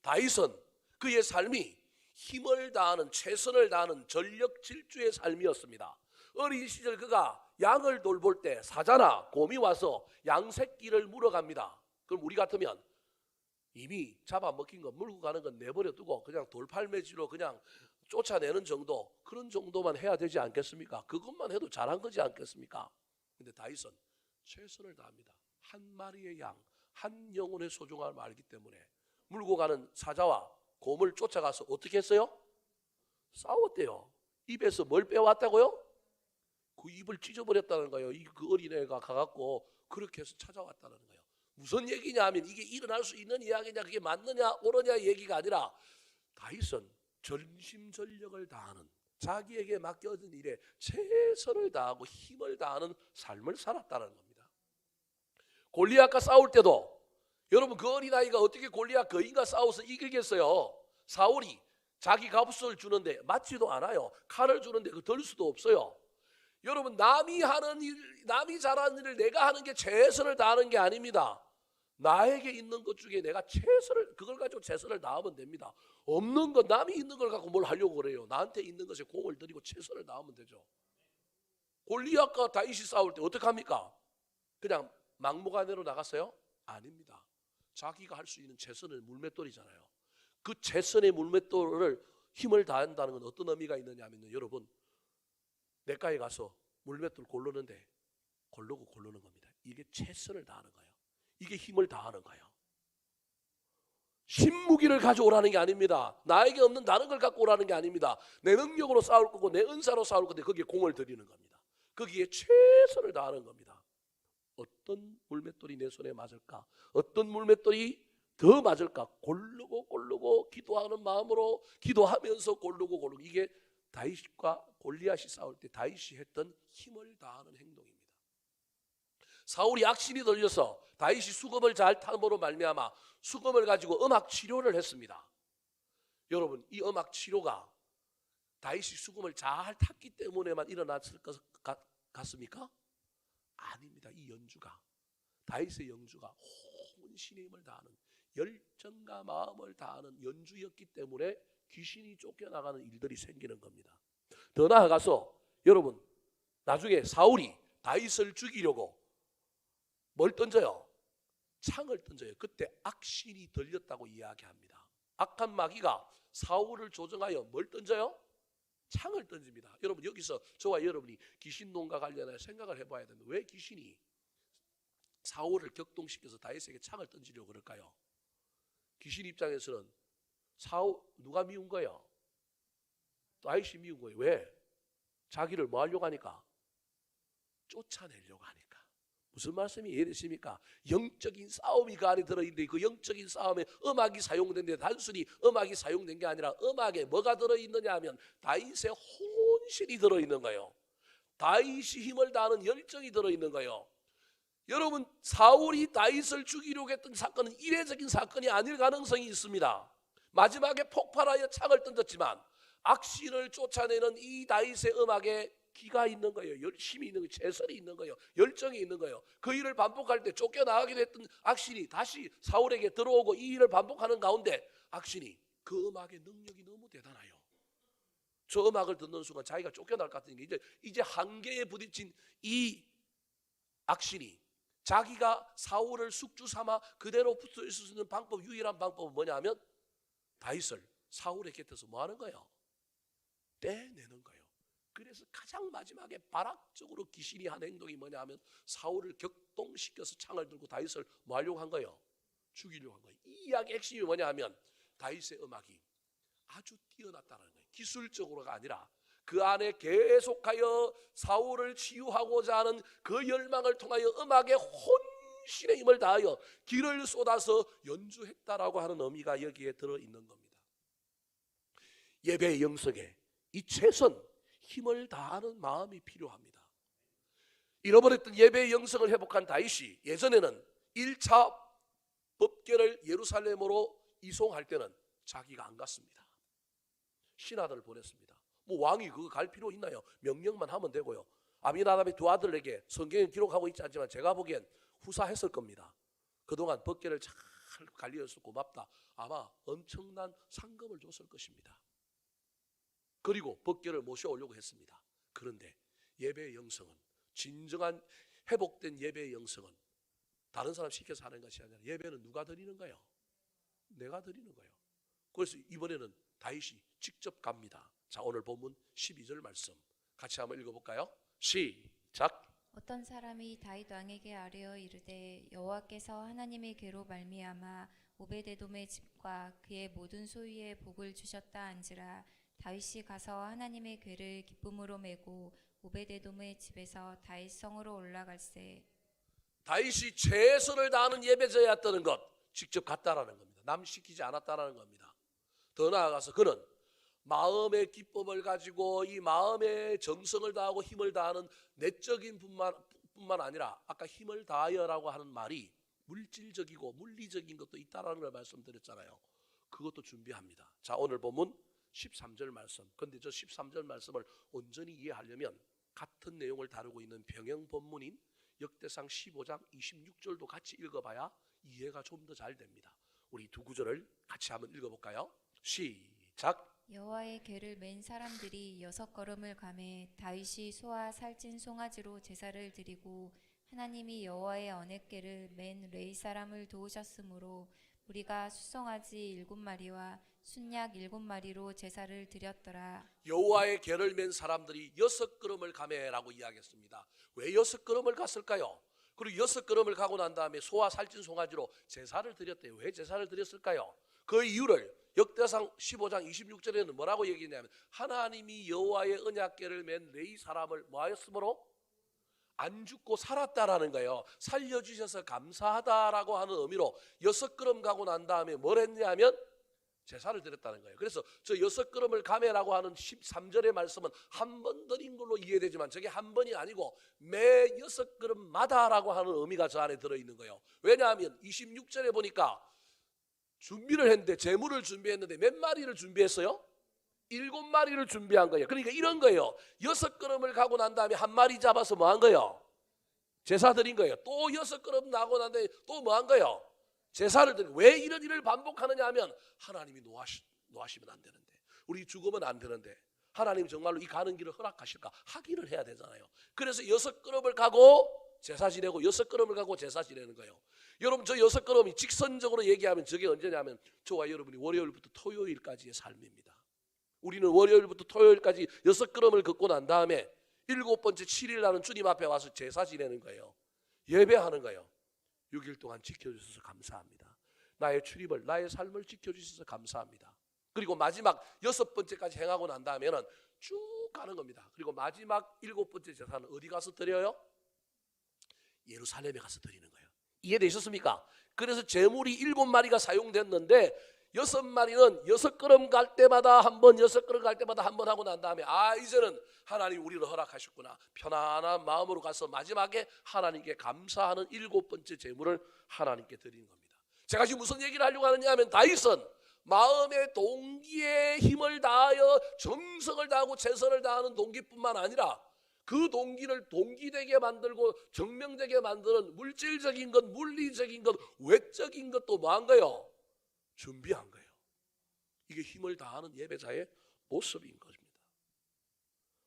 다윗은 그의 삶이 힘을 다하는, 최선을 다하는 전력 질주의 삶이었습니다. 어린 시절 그가 양을 돌볼 때 사자나 곰이 와서 양 새끼를 물어갑니다. 그럼 우리 같으면 이미 잡아먹힌 거 물고 가는 건 내버려 두고 그냥 돌팔매지로 그냥 쫓아내는 정도, 그런 정도만 해야 되지 않겠습니까? 그것만 해도 잘한 거지 않겠습니까? 근데 다윗은 최선을 다합니다. 한 마리의 양, 한 영혼의 소중함을 알기 때문에 물고 가는 사자와 곰을 쫓아가서 어떻게 했어요? 싸웠대요. 입에서 뭘 빼왔다고요? 그 입을 찢어버렸다는 거예요. 그 어린애가 가갖고 그렇게 해서 찾아왔다는 거예요. 무슨 얘기냐 하면 이게 일어날 수 있는 이야기냐, 그게 맞느냐 옳으냐 얘기가 아니라 다윗은 전심전력을 다하는, 자기에게 맡겨진 일에 최선을 다하고 힘을 다하는 삶을 살았다는 겁니다. 골리앗과 싸울 때도 여러분 그 어린아이가 어떻게 골리앗 거인과 싸워서 이기겠어요? 사울이 자기 값을 주는데 맞지도 않아요. 칼을 주는데 그 들 수도 없어요. 여러분 남이 하는 일, 남이 잘하는 일을 내가 하는 게 최선을 다하는 게 아닙니다. 나에게 있는 것 중에 내가 최선을, 그걸 가지고 최선을 다하면 됩니다. 없는 것, 남이 있는 걸 갖고 뭘 하려고 그래요? 나한테 있는 것에 공을 들이고 최선을 다하면 되죠. 골리앗과 다윗이 싸울 때 어떻게 합니까? 그냥 막무가내로 나갔어요? 아닙니다. 자기가 할 수 있는 최선의 물맷돌이잖아요. 그 최선의 물맷돌을 힘을 다한다는 건 어떤 의미가 있느냐 하면요, 여러분 내과에 가서 물맷돌 고르는데 고르는 겁니다. 이게 최선을 다하는 거예요. 이게 힘을 다하는 거예요. 신무기를 가져오라는 게 아닙니다. 나에게 없는 다른 걸 갖고 오라는 게 아닙니다. 내 능력으로 싸울 거고 내 은사로 싸울 건데 거기에 공을 들이는 겁니다. 거기에 최선을 다하는 겁니다. 어떤 물맷돌이 내 손에 맞을까? 어떤 물맷돌이 더 맞을까? 고르고 기도하는 마음으로 기도하면서 고르고 이게 다윗과 골리앗이 싸울 때 다윗이 했던 힘을 다하는 행동입니다. 사울이 악신이 들려서 다윗이 수금을 잘 탐으로 말미암아 수금을 가지고 음악 치료를 했습니다. 여러분 이 음악 치료가 다윗이 수금을 잘 탔기 때문에만 일어났을 것 같습니까? 아닙니다. 이 연주가, 다윗의 연주가 혼신의 힘을 다하는, 열정과 마음을 다하는 연주였기 때문에 귀신이 쫓겨나가는 일들이 생기는 겁니다. 더 나아가서 여러분 나중에 사울이 다윗을 죽이려고 뭘 던져요? 창을 던져요. 그때 악신이 들렸다고 이야기합니다. 악한 마귀가 사울을 조정하여 뭘 던져요? 창을 던집니다. 여러분 여기서 저와 여러분이 귀신론과 관련해 생각을 해봐야 됩니다. 왜 귀신이 사울을 격동시켜서 다윗에게 창을 던지려고 그럴까요? 귀신 입장에서는 사울 누가 미운 거예요? 다윗이 미운 거예요. 왜? 자기를 뭐 하려고 하니까? 쫓아내려고 하니까. 무슨 말씀이 이해되십니까? 영적인 싸움이 그 안에 들어있는데 그 영적인 싸움에 음악이 사용된데 단순히 음악이 사용된 게 아니라 음악에 뭐가 들어있느냐 하면 다윗의 혼신이 들어있는 거예요. 다윗이 힘을 다하는 열정이 들어있는 거예요. 여러분 사울이 다윗을 죽이려고 했던 사건은 이례적인 사건이 아닐 가능성이 있습니다. 마지막에 폭발하여 창을 던졌지만 악신을 쫓아내는 이 다윗의 음악에 기가 있는 거예요. 열심이 있는 거예요. 최선이 있는 거예요. 열정이 있는 거예요. 그 일을 반복할 때 쫓겨나가기도 했던 악신이 다시 사울에게 들어오고 이 일을 반복하는 가운데 악신이 그 음악의 능력이 너무 대단해요. 저 음악을 듣는 순간 자기가 쫓겨날 것 같으니까 이제 한계에 부딪힌 이 악신이 자기가 사울을 숙주 삼아 그대로 붙어 있을 수 있는 방법, 유일한 방법은 뭐냐면 다윗을 사울의 곁에서 뭐 하는 거예요? 떼내는 거예요. 그래서 가장 마지막에 발악적으로 귀신이 한 행동이 뭐냐 하면 사울을 격동시켜서 창을 들고 다윗을 뭐 하려고 한 거예요? 죽이려고 한 거예요. 이 이야기의 핵심이 뭐냐 하면 다윗의 음악이 아주 뛰어났다는 거예요. 기술적으로가 아니라 그 안에 계속하여 사울을 치유하고자 하는 그 열망을 통하여 음악에 혼신의 힘을 다하여 기를 쏟아서 연주했다라고 하는 의미가 여기에 들어있는 겁니다. 예배의 영성에 이 최선 힘을 다하는 마음이 필요합니다. 잃어버렸던 예배의 영성을 회복한 다윗이 예전에는 1차 법궤를 예루살렘으로 이송할 때는 자기가 안 갔습니다. 신하들을 보냈습니다. 뭐 왕이 그거 갈 필요 있나요? 명령만 하면 되고요. 아미나답의 두 아들에게 성경에 기록하고 있지 않지만 제가 보기엔 후사했을 겁니다. 그동안 법궤를 잘 관리해서 고맙다. 아마 엄청난 상금을 줬을 것입니다. 그리고 법궤를 모셔오려고 했습니다. 그런데 예배의 영성은, 진정한 회복된 예배의 영성은 다른 사람 시켜서 하는 것이 아니라 예배는 누가 드리는 거예요? 내가 드리는 거예요. 그래서 이번에는 다윗이 직접 갑니다. 자, 오늘 본문 12절 말씀 같이 한번 읽어볼까요? 시작. 어떤 사람이 다윗 왕에게 아뢰어 이르되 여호와께서 하나님의 괴로 말미암아 오베데돔의 집과 그의 모든 소유에 복을 주셨다 한지라. 다윗이 가서 하나님의 괴를 기쁨으로 메고 오베데돔의 집에서 다윗 성으로 올라갈세. 다윗이 최선을 다하는 예배자였다는 것, 직접 갔다라는 겁니다. 남 시키지 않았다라는 겁니다. 더 나아가서 그는 마음의 기쁨을 가지고 이 마음의 정성을 다하고 힘을 다하는 내적인 뿐만 아니라 아까 힘을 다하여라고 하는 말이 물질적이고 물리적인 것도 있다라는 걸 말씀드렸잖아요. 그것도 준비합니다. 자, 오늘 본문 13절 말씀. 근데 저 13절 말씀을 온전히 이해하려면 같은 내용을 다루고 있는 병영 본문인 역대상 15장 26절도 같이 읽어봐야 이해가 좀 더 잘 됩니다. 우리 두 구절을 같이 한번 읽어볼까요? 시작. 여호와의 괴를 맨 사람들이 6걸음을 가매 다윗이 소와 살찐 송아지로 제사를 드리고 하나님이 여호와의 언약궤를 맨 레위 사람을 도우셨으므로 우리가 수송아지 7마리와 순양 7마리로 제사를 드렸더라. 여호와의 궤를 맨 사람들이 6걸음을 가매라고 이야기했습니다. 왜 6걸음을 갔을까요? 그리고 6걸음을 가고 난 다음에 소와 살찐 송아지로 제사를 드렸대요. 왜 제사를 드렸을까요? 그 이유를 역대상 15장 26절에는 뭐라고 얘기했냐면 하나님이 여호와의 언약궤를 맨 레위 사람을 뭐하였으므로 안 죽고 살았다라는 거예요. 살려주셔서 감사하다라고 하는 의미로 6걸음 가고 난 다음에 뭘 했냐면 제사를 드렸다는 거예요. 그래서 저 6걸음을 가매라고 하는 13절의 말씀은 한 번 드린 걸로 이해되지만 저게 한 번이 아니고 매 6걸음마다라고 하는 의미가 저 안에 들어있는 거예요. 왜냐하면 26절에 보니까 준비를 했는데 제물을 준비했는데 몇 마리를 준비했어요? 7마리를 준비한 거예요. 그러니까 이런 거예요. 6걸음을 가고 난 다음에 한 마리 잡아서 뭐 한 거예요? 제사 드린 거예요. 또 6걸음 나고 난 다음에 또 뭐 한 거예요? 제사를 드린 거예요. 왜 이런 일을 반복하느냐 하면 하나님이 노하시면 안 되는데, 우리 죽으면 안 되는데 하나님 정말로 이 가는 길을 허락하실까? 하기를 해야 되잖아요. 그래서 6걸음을 가고 제사 지내고 6걸음을 가고 제사 지내는 거예요. 여러분, 저 6걸음이 직선적으로 얘기하면 저게 언제냐면 저와 여러분이 월요일부터 토요일까지의 삶입니다. 우리는 월요일부터 토요일까지 6걸음을 걷고 난 다음에 7번째 7일 나는 주님 앞에 와서 제사 지내는 거예요. 예배하는 거예요. 6일 동안 지켜주셔서 감사합니다. 나의 출입을, 나의 삶을 지켜주셔서 감사합니다. 그리고 마지막 6번째까지 행하고 난 다음에는 쭉 가는 겁니다. 그리고 마지막 7번째 제사는 어디 가서 드려요? 예루살렘에 가서 드리는 거예요. 이해되셨습니까? 그래서 제물이 7마리가 사용됐는데 6마리는 6걸음 갈 때마다 한 번, 6걸음 갈 때마다 한 번 하고 난 다음에 이제는 하나님 우리를 허락하셨구나. 편안한 마음으로 가서 마지막에 하나님께 감사하는 7번째 제물을 하나님께 드리는 겁니다. 제가 지금 무슨 얘기를 하려고 하느냐 하면 다윗은 마음의 동기에 힘을 다하여 정성을 다하고 최선을 다하는 동기뿐만 아니라 그 동기를 동기되게 만들고 정명되게 만드는 물질적인 것, 물리적인 것, 외적인 것도 뭐한 거예요? 준비한 거예요. 이게 힘을 다하는 예배자의 모습인 것입니다.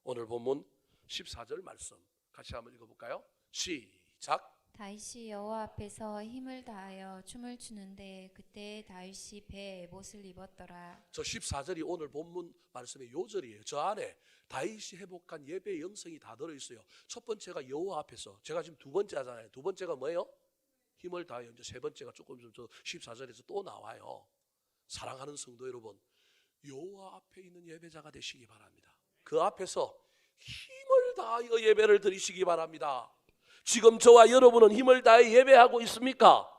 오늘 본문 14절 말씀 같이 한번 읽어볼까요? 시작. 다윗이 여호와 앞에서 힘을 다하여 춤을 추는데 그때 다윗이 배에 에봇을 입었더라. 저 14절이 오늘 본문 말씀의 요절이에요. 저 안에 다윗이 회복한 예배의 영성이 다 들어있어요. 첫 번째가 여호와 앞에서, 제가 지금 두 번째 하잖아요. 두 번째가 뭐예요? 힘을 다하여. 이제 세 번째가 조금 좀 저 14절에서 또 나와요. 사랑하는 성도 여러분, 여호와 앞에 있는 예배자가 되시기 바랍니다. 그 앞에서 힘을 다하여 예배를 드리시기 바랍니다. 지금 저와 여러분은 힘을 다해 예배하고 있습니까?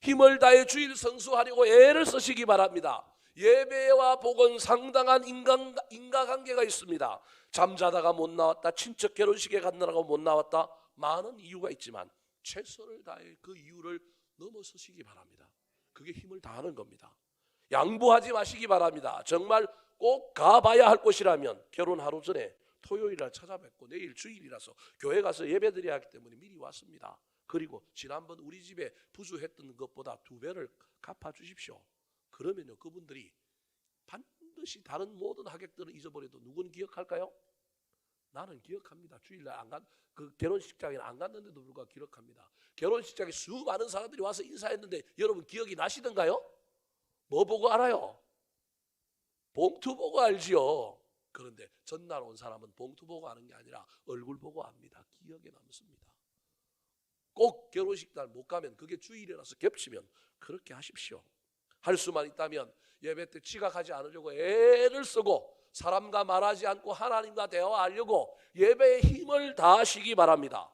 힘을 다해 주일 성수하려고 애를 쓰시기 바랍니다. 예배와 복은 상당한 인과관계가 있습니다. 잠자다가 못 나왔다, 친척 결혼식에 갔느라고 못 나왔다, 많은 이유가 있지만 최선을 다해 그 이유를 넘어서시기 바랍니다. 그게 힘을 다하는 겁니다. 양보하지 마시기 바랍니다. 정말 꼭 가봐야 할 곳이라면 결혼 하루 전에 토요일날 찾아뵙고 내일 주일이라서 교회 가서 예배드려야 하기 때문에 미리 왔습니다. 그리고 지난번 우리 집에 부주했던 것보다 2배를 갚아주십시오. 그러면요, 그분들이 반드시 다른 모든 하객들은 잊어버려도 누구는 기억할까요? 나는 기억합니다. 주일날 그 결혼식장에 안 갔는데도 불구하고 기억합니다. 결혼식장에 수많은 사람들이 와서 인사했는데 여러분 기억이 나시던가요? 뭐 보고 알아요? 봉투 보고 알지요. 그런데 전날 온 사람은 봉투 보고 아는 게 아니라 얼굴 보고 압니다. 기억에 남습니다. 꼭 결혼식 날 못 가면, 그게 주일이라서 겹치면 그렇게 하십시오. 할 수만 있다면 예배 때 지각하지 않으려고 애를 쓰고 사람과 말하지 않고 하나님과 대화하려고 예배에 힘을 다하시기 바랍니다.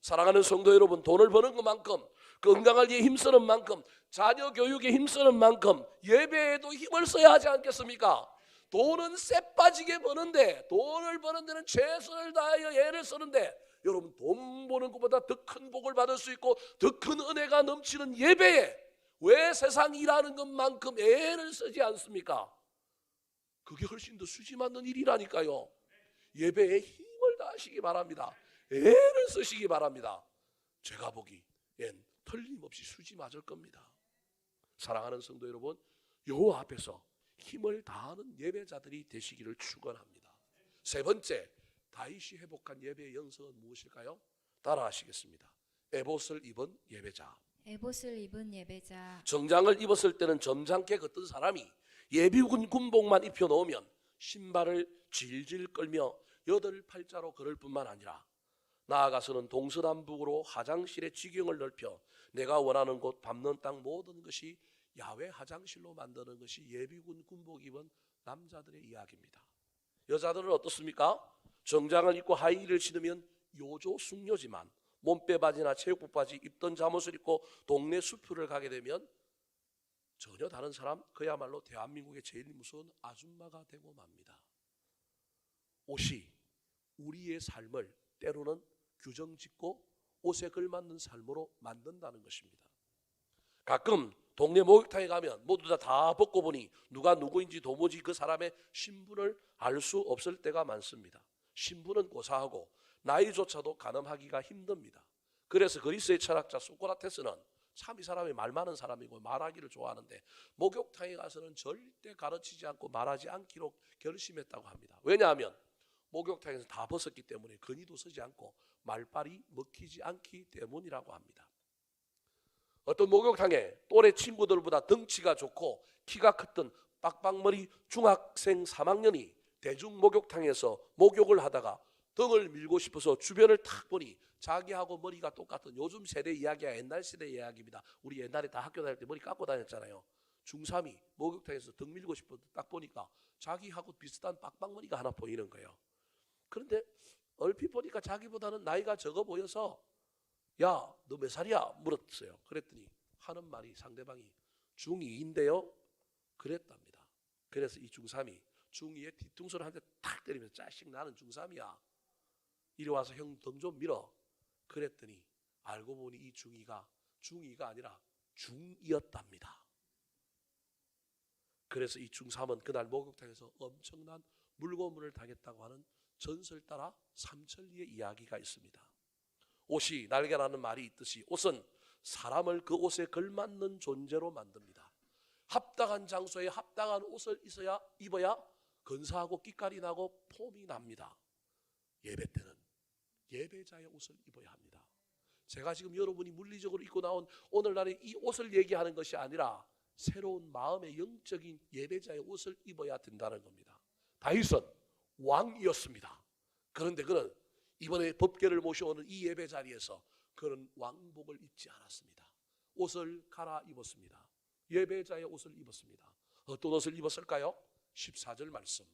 사랑하는 성도 여러분, 돈을 버는 것만큼, 건강을 위해 힘쓰는 만큼, 자녀 교육에 힘쓰는 만큼 예배에도 힘을 써야 하지 않겠습니까? 돈은 쎄 빠지게 버는데, 돈을 버는 데는 최선을 다하여 애를 쓰는데, 여러분 돈 버는 것보다 더 큰 복을 받을 수 있고 더 큰 은혜가 넘치는 예배에 왜 세상 일하는 것만큼 애를 쓰지 않습니까? 그게 훨씬 더 수지 맞는 일이라니까요. 예배에 힘을 다하시기 바랍니다. 애를 쓰시기 바랍니다. 제가 보기엔 틀림없이 수지 맞을 겁니다. 사랑하는 성도 여러분, 여호와 앞에서 힘을 다하는 예배자들이 되시기를 축원합니다. 세 번째, 다윗이 회복한 예배의 영성은 무엇일까요? 따라하시겠습니다. 에봇을 입은 예배자. 에봇을 입은 예배자. 정장을 입었을 때는 점잖게 걷던 사람이 예비군 군복만 입혀놓으면 신발을 질질 끌며 8팔자로 걸을 뿐만 아니라 나아가서는 동서남북으로 화장실의 지경을 넓혀 내가 원하는 곳 밟는 땅 모든 것이 야외 화장실로 만드는 것이 예비군 군복 입은 남자들의 이야기입니다. 여자들은 어떻습니까? 정장을 입고 하이힐을 신으면 요조 숙녀지만 몸빼 바지나 체육복 바지 입던 잠옷을 입고 동네 수표를 가게 되면 전혀 다른 사람, 그야말로 대한민국의 제일 무서운 아줌마가 되고 맙니다. 옷이 우리의 삶을 때로는 규정짓고 옷에 걸맞는 삶으로 만든다는 것입니다. 가끔 동네 목욕탕에 가면 모두 다 벗고 보니 누가 누구인지 도무지 그 사람의 신분을 알 수 없을 때가 많습니다. 신분은 고사하고 나이조차도 가늠하기가 힘듭니다. 그래서 그리스의 철학자 소크라테스는 참 이 사람이 말 많은 사람이고 말하기를 좋아하는데 목욕탕에 가서는 절대 가르치지 않고 말하지 않기로 결심했다고 합니다. 왜냐하면 목욕탕에서 다 벗었기 때문에 건의도 서지 않고 말빨이 먹히지 않기 때문이라고 합니다. 어떤 목욕탕에 또래 친구들보다 덩치가 좋고 키가 컸던 빡빡머리 중학생 3학년이 대중 목욕탕에서 목욕을 하다가 등을 밀고 싶어서 주변을 탁 보니 자기하고 머리가 똑같은, 요즘 세대 이야기야 옛날 세대 이야기입니다. 우리 옛날에 다 학교 다닐 때 머리 깎고 다녔잖아요. 중3이 목욕탕에서 등 밀고 싶어서 딱 보니까 자기하고 비슷한 빡빡머리가 하나 보이는 거예요. 그런데 얼핏 보니까 자기보다는 나이가 적어 보여서 야, 너 몇 살이야? 물었어요. 그랬더니 하는 말이, 상대방이 중2인데요? 그랬답니다. 그래서 이 중3이 중2의 뒤통수를 한 대 탁 때리면서 짜식 나는 중3이야. 이리 와서 형 등 좀 밀어. 그랬더니 알고 보니 이 중2가 아니라 중이었답니다. 그래서 이 중3은 그날 목욕탕에서 엄청난 물고문을 당했다고 하는 전설 따라 삼천리의 이야기가 있습니다. 옷이 날개라는 말이 있듯이 옷은 사람을 그 옷에 걸맞는 존재로 만듭니다. 합당한 장소에 합당한 옷을 입어야 근사하고 끼깔이 나고 폼이 납니다. 예배 때는 예배자의 옷을 입어야 합니다. 제가 지금 여러분이 물리적으로 입고 나온 오늘날의 이 옷을 얘기하는 것이 아니라 새로운 마음의 영적인 예배자의 옷을 입어야 된다는 겁니다. 다윗은 왕이었습니다. 그런데 그는 이번에 법궤를 모셔오는 이 예배 자리에서 그는 왕복을 입지 않았습니다. 옷을 갈아입었습니다. 예배자의 옷을 입었습니다. 어떤 옷을 입었을까요? 14절 말씀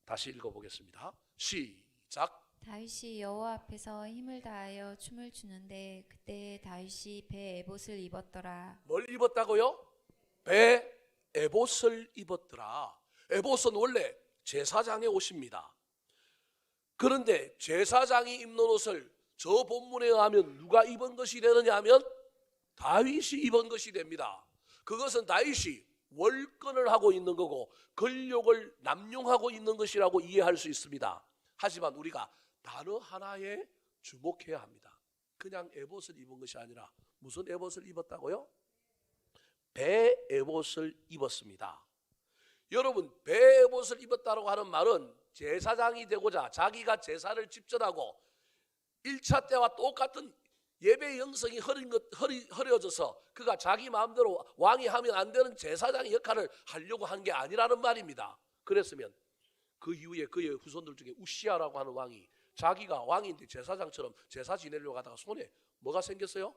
다시 읽어보겠습니다. 시작. 다윗이 여호와 앞에서 힘을 다하여 춤을 추는데 그때 다윗이 배 에봇을 입었더라. 뭘 입었다고요? 배 에봇을 입었더라. 에봇은 원래 제사장의 옷입니다. 그런데 제사장이 입는 옷을 저 본문에 의하면 누가 입은 것이 되느냐 하면 다윗이 입은 것이 됩니다. 그것은 다윗이 월권을 하고 있는 거고 권력을 남용하고 있는 것이라고 이해할 수 있습니다. 하지만 우리가 단어 하나에 주목해야 합니다. 그냥 에봇을 입은 것이 아니라 무슨 에봇을 입었다고요? 배 에봇을 입었습니다. 여러분, 배 에봇을 입었다고 하는 말은 제사장이 되고자 자기가 제사를 집전하고 1차 때와 똑같은 예배 영성이 흐려져서 그가 자기 마음대로 왕이 하면 안 되는 제사장의 역할을 하려고 한 게 아니라는 말입니다. 그랬으면 그 이후에 그의 후손들 중에 우시아라고 하는 왕이 자기가 왕인데 제사장처럼 제사 지내려고 하다가 손에 뭐가 생겼어요?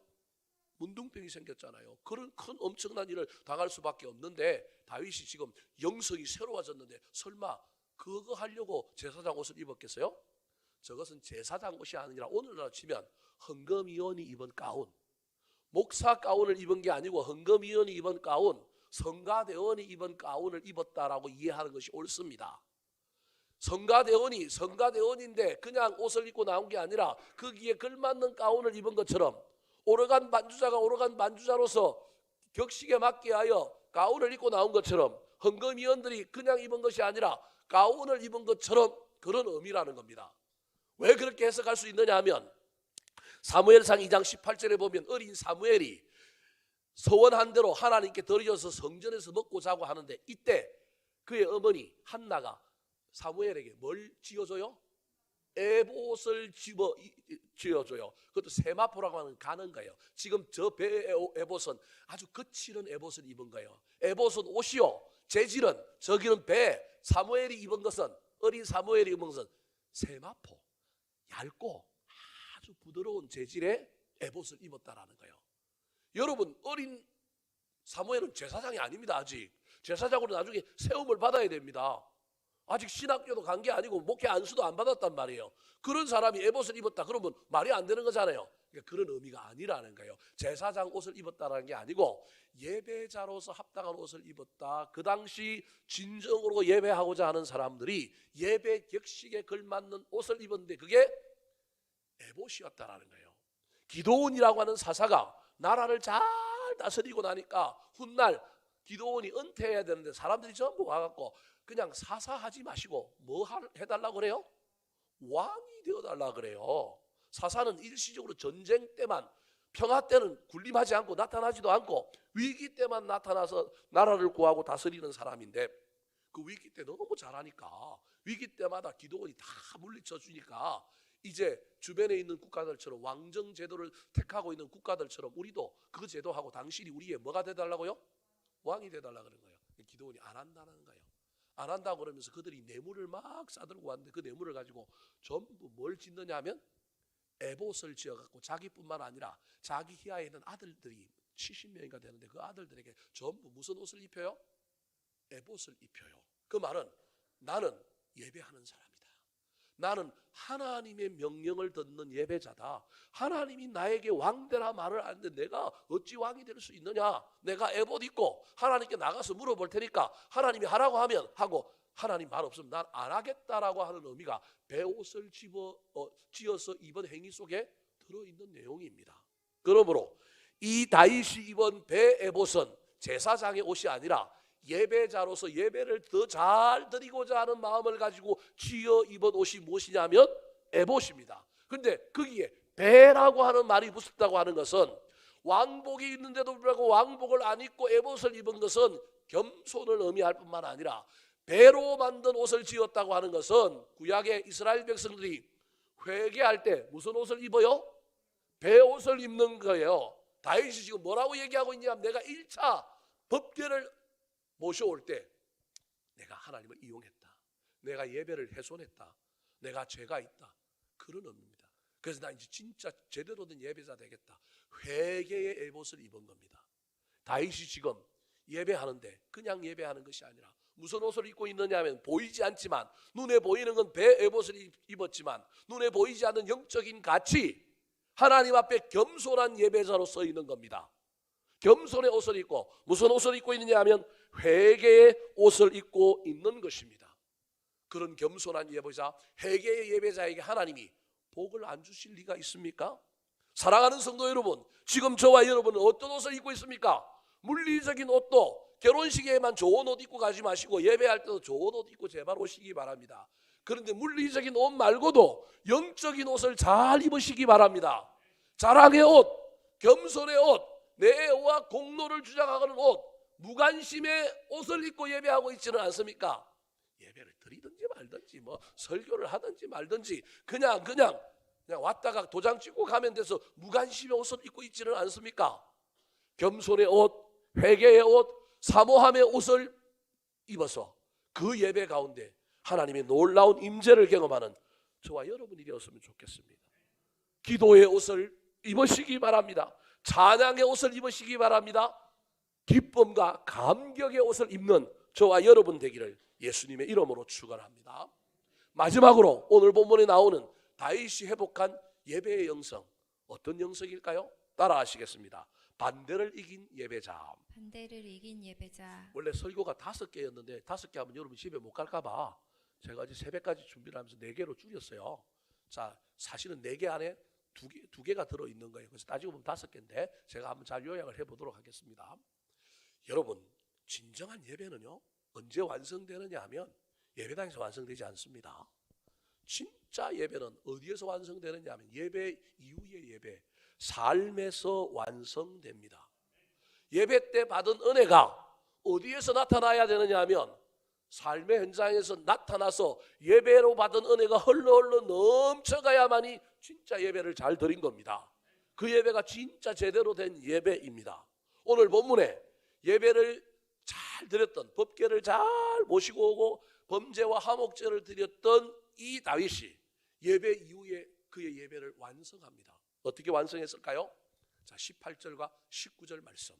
문둥병이 생겼잖아요. 그런 큰 엄청난 일을 당할 수밖에 없는데 다윗이 지금 영성이 새로워졌는데 설마 그거 하려고 제사장 옷을 입었겠어요? 저것은 제사장 옷이 아니라 오늘날 치면 헌금위원이 입은 가운, 목사 가운을 입은 게 아니고 헌금위원이 입은 가운, 성가대원이 입은 가운을 입었다라고 이해하는 것이 옳습니다. 성가대원인데 그냥 옷을 입고 나온 게 아니라 거기에 걸맞는 가운을 입은 것처럼 오르간 반주자가 오르간 반주자로서 격식에 맞게 하여 가운을 입고 나온 것처럼 헌금위원들이 그냥 입은 것이 아니라 가운을 입은 것처럼 그런 의미라는 겁니다. 왜 그렇게 해석할 수 있느냐 하면 사무엘상 2장 18절에 보면 어린 사무엘이 서원한 대로 하나님께 드려져서 성전에서 먹고 자고 하는데 이때 그의 어머니 한나가 사무엘에게 뭘 지어줘요? 에봇을 지어줘요. 그것도 세마포라고 하는 가는 거예요. 지금 저 배 에봇은 아주 거칠은 에봇을 입은 거예요. 에봇은 옷이요, 재질은 저기는 배, 사무엘이 입은 것은 어린 사무엘이 입은 것은 세마포, 얇고 아주 부드러운 재질의 에봇을 입었다라는 거예요. 여러분, 어린 사무엘은 제사장이 아닙니다. 아직 제사장으로 나중에 세움을 받아야 됩니다. 아직 신학교도 간 게 아니고 목회 안수도 안 받았단 말이에요. 그런 사람이 에봇을 입었다 그러면 말이 안 되는 거잖아요. 그러니까 그런 의미가 아니라는 거예요. 제사장 옷을 입었다라는 게 아니고 예배자로서 합당한 옷을 입었다. 그 당시 진정으로 예배하고자 하는 사람들이 예배 격식에 걸맞는 옷을 입었는데 그게 에봇이었다라는 거예요. 기드온이라고 하는 사사가 나라를 잘 다스리고 나니까 훗날 기드온이 은퇴해야 되는데 사람들이 전부 와갖고 그냥 사사하지 마시고 뭐 해달라고 그래요? 왕이 되어달라고 그래요. 사사는 일시적으로 전쟁 때만, 평화 때는 군림하지 않고 나타나지도 않고 위기 때만 나타나서 나라를 구하고 다스리는 사람인데 그 위기 때 너무 잘하니까 위기 때마다 기드온이 다 물리쳐 주니까 이제 주변에 있는 국가들처럼 왕정 제도를 택하고 있는 국가들처럼 우리도 그 제도하고 당신이 우리의 뭐가 되달라고요? 왕이 되달라고 그러는 거예요. 기드온이 안 한다는 거예요. 안 한다고 그러면서 그들이 뇌물을 막 싸들고 왔는데 그 뇌물을 가지고 전부 뭘 짓느냐 하면 에봇을 지어갖고 자기뿐만 아니라 자기 희하에 있는 아들들이 70명이가 되는데 그 아들들에게 전부 무슨 옷을 입혀요? 에봇을 입혀요. 그 말은 나는 예배하는 사람이다. 나는 하나님의 명령을 듣는 예배자다. 하나님이 나에게 왕되라 말을 하는데 내가 어찌 왕이 될 수 있느냐. 내가 에봇 입고 하나님께 나가서 물어볼 테니까 하나님이 하라고 하면 하고 하나님 말 없으면 난 안 하겠다라고 하는 의미가 배옷을 지어서 입은 행위 속에 들어있는 내용입니다. 그러므로 이 다윗이 입은 배 에봇은 제사장의 옷이 아니라 예배자로서 예배를 더 잘 드리고자 하는 마음을 가지고 지어 입은 옷이 무엇이냐면 에봇입니다. 그런데 거기에 배라고 하는 말이 붙었다고 하는 것은 왕복이 있는데도 불구하고 왕복을 안 입고 에봇을 입은 것은 겸손을 의미할 뿐만 아니라 배로 만든 옷을 지었다고 하는 것은 구약의 이스라엘 백성들이 회개할 때 무슨 옷을 입어요? 배옷을 입는 거예요. 다윗이 지금 뭐라고 얘기하고 있냐면 내가 1차 법궤를 모셔올 때 내가 하나님을 이용했다. 내가 예배를 훼손했다. 내가 죄가 있다. 그런 의미입니다. 그래서 나 이제 진짜 제대로 된 예배자 되겠다. 회개의 에봇을 입은 겁니다. 다윗이 지금 예배하는데 그냥 예배하는 것이 아니라 무슨 옷을 입고 있느냐 하면 보이지 않지만 눈에 보이는 건 배 에봇을 입었지만 눈에 보이지 않는 영적인 가치, 하나님 앞에 겸손한 예배자로 서 있는 겁니다. 겸손의 옷을 입고 무슨 옷을 입고 있느냐 하면 회개의 옷을 입고 있는 것입니다. 그런 겸손한 예배자, 회개의 예배자에게 하나님이 복을 안 주실 리가 있습니까? 사랑하는 성도 여러분, 지금 저와 여러분은 어떤 옷을 입고 있습니까? 물리적인 옷도 결혼식에만 좋은 옷 입고 가지 마시고 예배할 때도 좋은 옷 입고 제발 오시기 바랍니다. 그런데 물리적인 옷 말고도 영적인 옷을 잘 입으시기 바랍니다. 자랑의 옷, 겸손의 옷, 내와 공로를 주장하는 옷, 무관심의 옷을 입고 예배하고 있지는 않습니까? 예배를 드리든지 말든지 뭐 설교를 하든지 말든지 그냥 왔다가 도장 찍고 가면 돼서 무관심의 옷을 입고 있지는 않습니까? 겸손의 옷, 회개의 옷, 사모함의 옷을 입어서 그 예배 가운데 하나님의 놀라운 임재를 경험하는 저와 여러분이 되었으면 좋겠습니다. 기도의 옷을 입으시기 바랍니다. 찬양의 옷을 입으시기 바랍니다. 기쁨과 감격의 옷을 입는 저와 여러분 되기를 예수님의 이름으로 축원합니다. 마지막으로 오늘 본문에 나오는 다윗이 회복한 예배의 영성, 어떤 영성일까요? 따라하시겠습니다. 반대를 이긴 예배자. 반대를 이긴 예배자. 원래 설교가 5개였는데 5개 하면 여러분 집에 못 갈까 봐 제가 이제 새벽까지 준비를 하면서 4개로 줄였어요. 자, 사실은 4개 안에 2개가 들어있는 거예요. 그래서 따지고 보면 5개인데 제가 한번 잘 요약을 해보도록 하겠습니다. 여러분, 진정한 예배는요 언제 완성되느냐 하면 예배당에서 완성되지 않습니다. 진짜 예배는 어디에서 완성되느냐 하면 예배 이후의 예배, 삶에서 완성됩니다. 예배 때 받은 은혜가 어디에서 나타나야 되느냐 하면 삶의 현장에서 나타나서 예배로 받은 은혜가 흘러 넘쳐가야만이 진짜 예배를 잘 드린 겁니다. 그 예배가 진짜 제대로 된 예배입니다. 오늘 본문에 예배를 잘 드렸던, 법궤를 잘 모시고 오고 범죄와 화목제를 드렸던 이 다윗이 예배 이후에 그의 예배를 완성합니다. 어떻게 완성했을까요? 자, 18절과 19절 말씀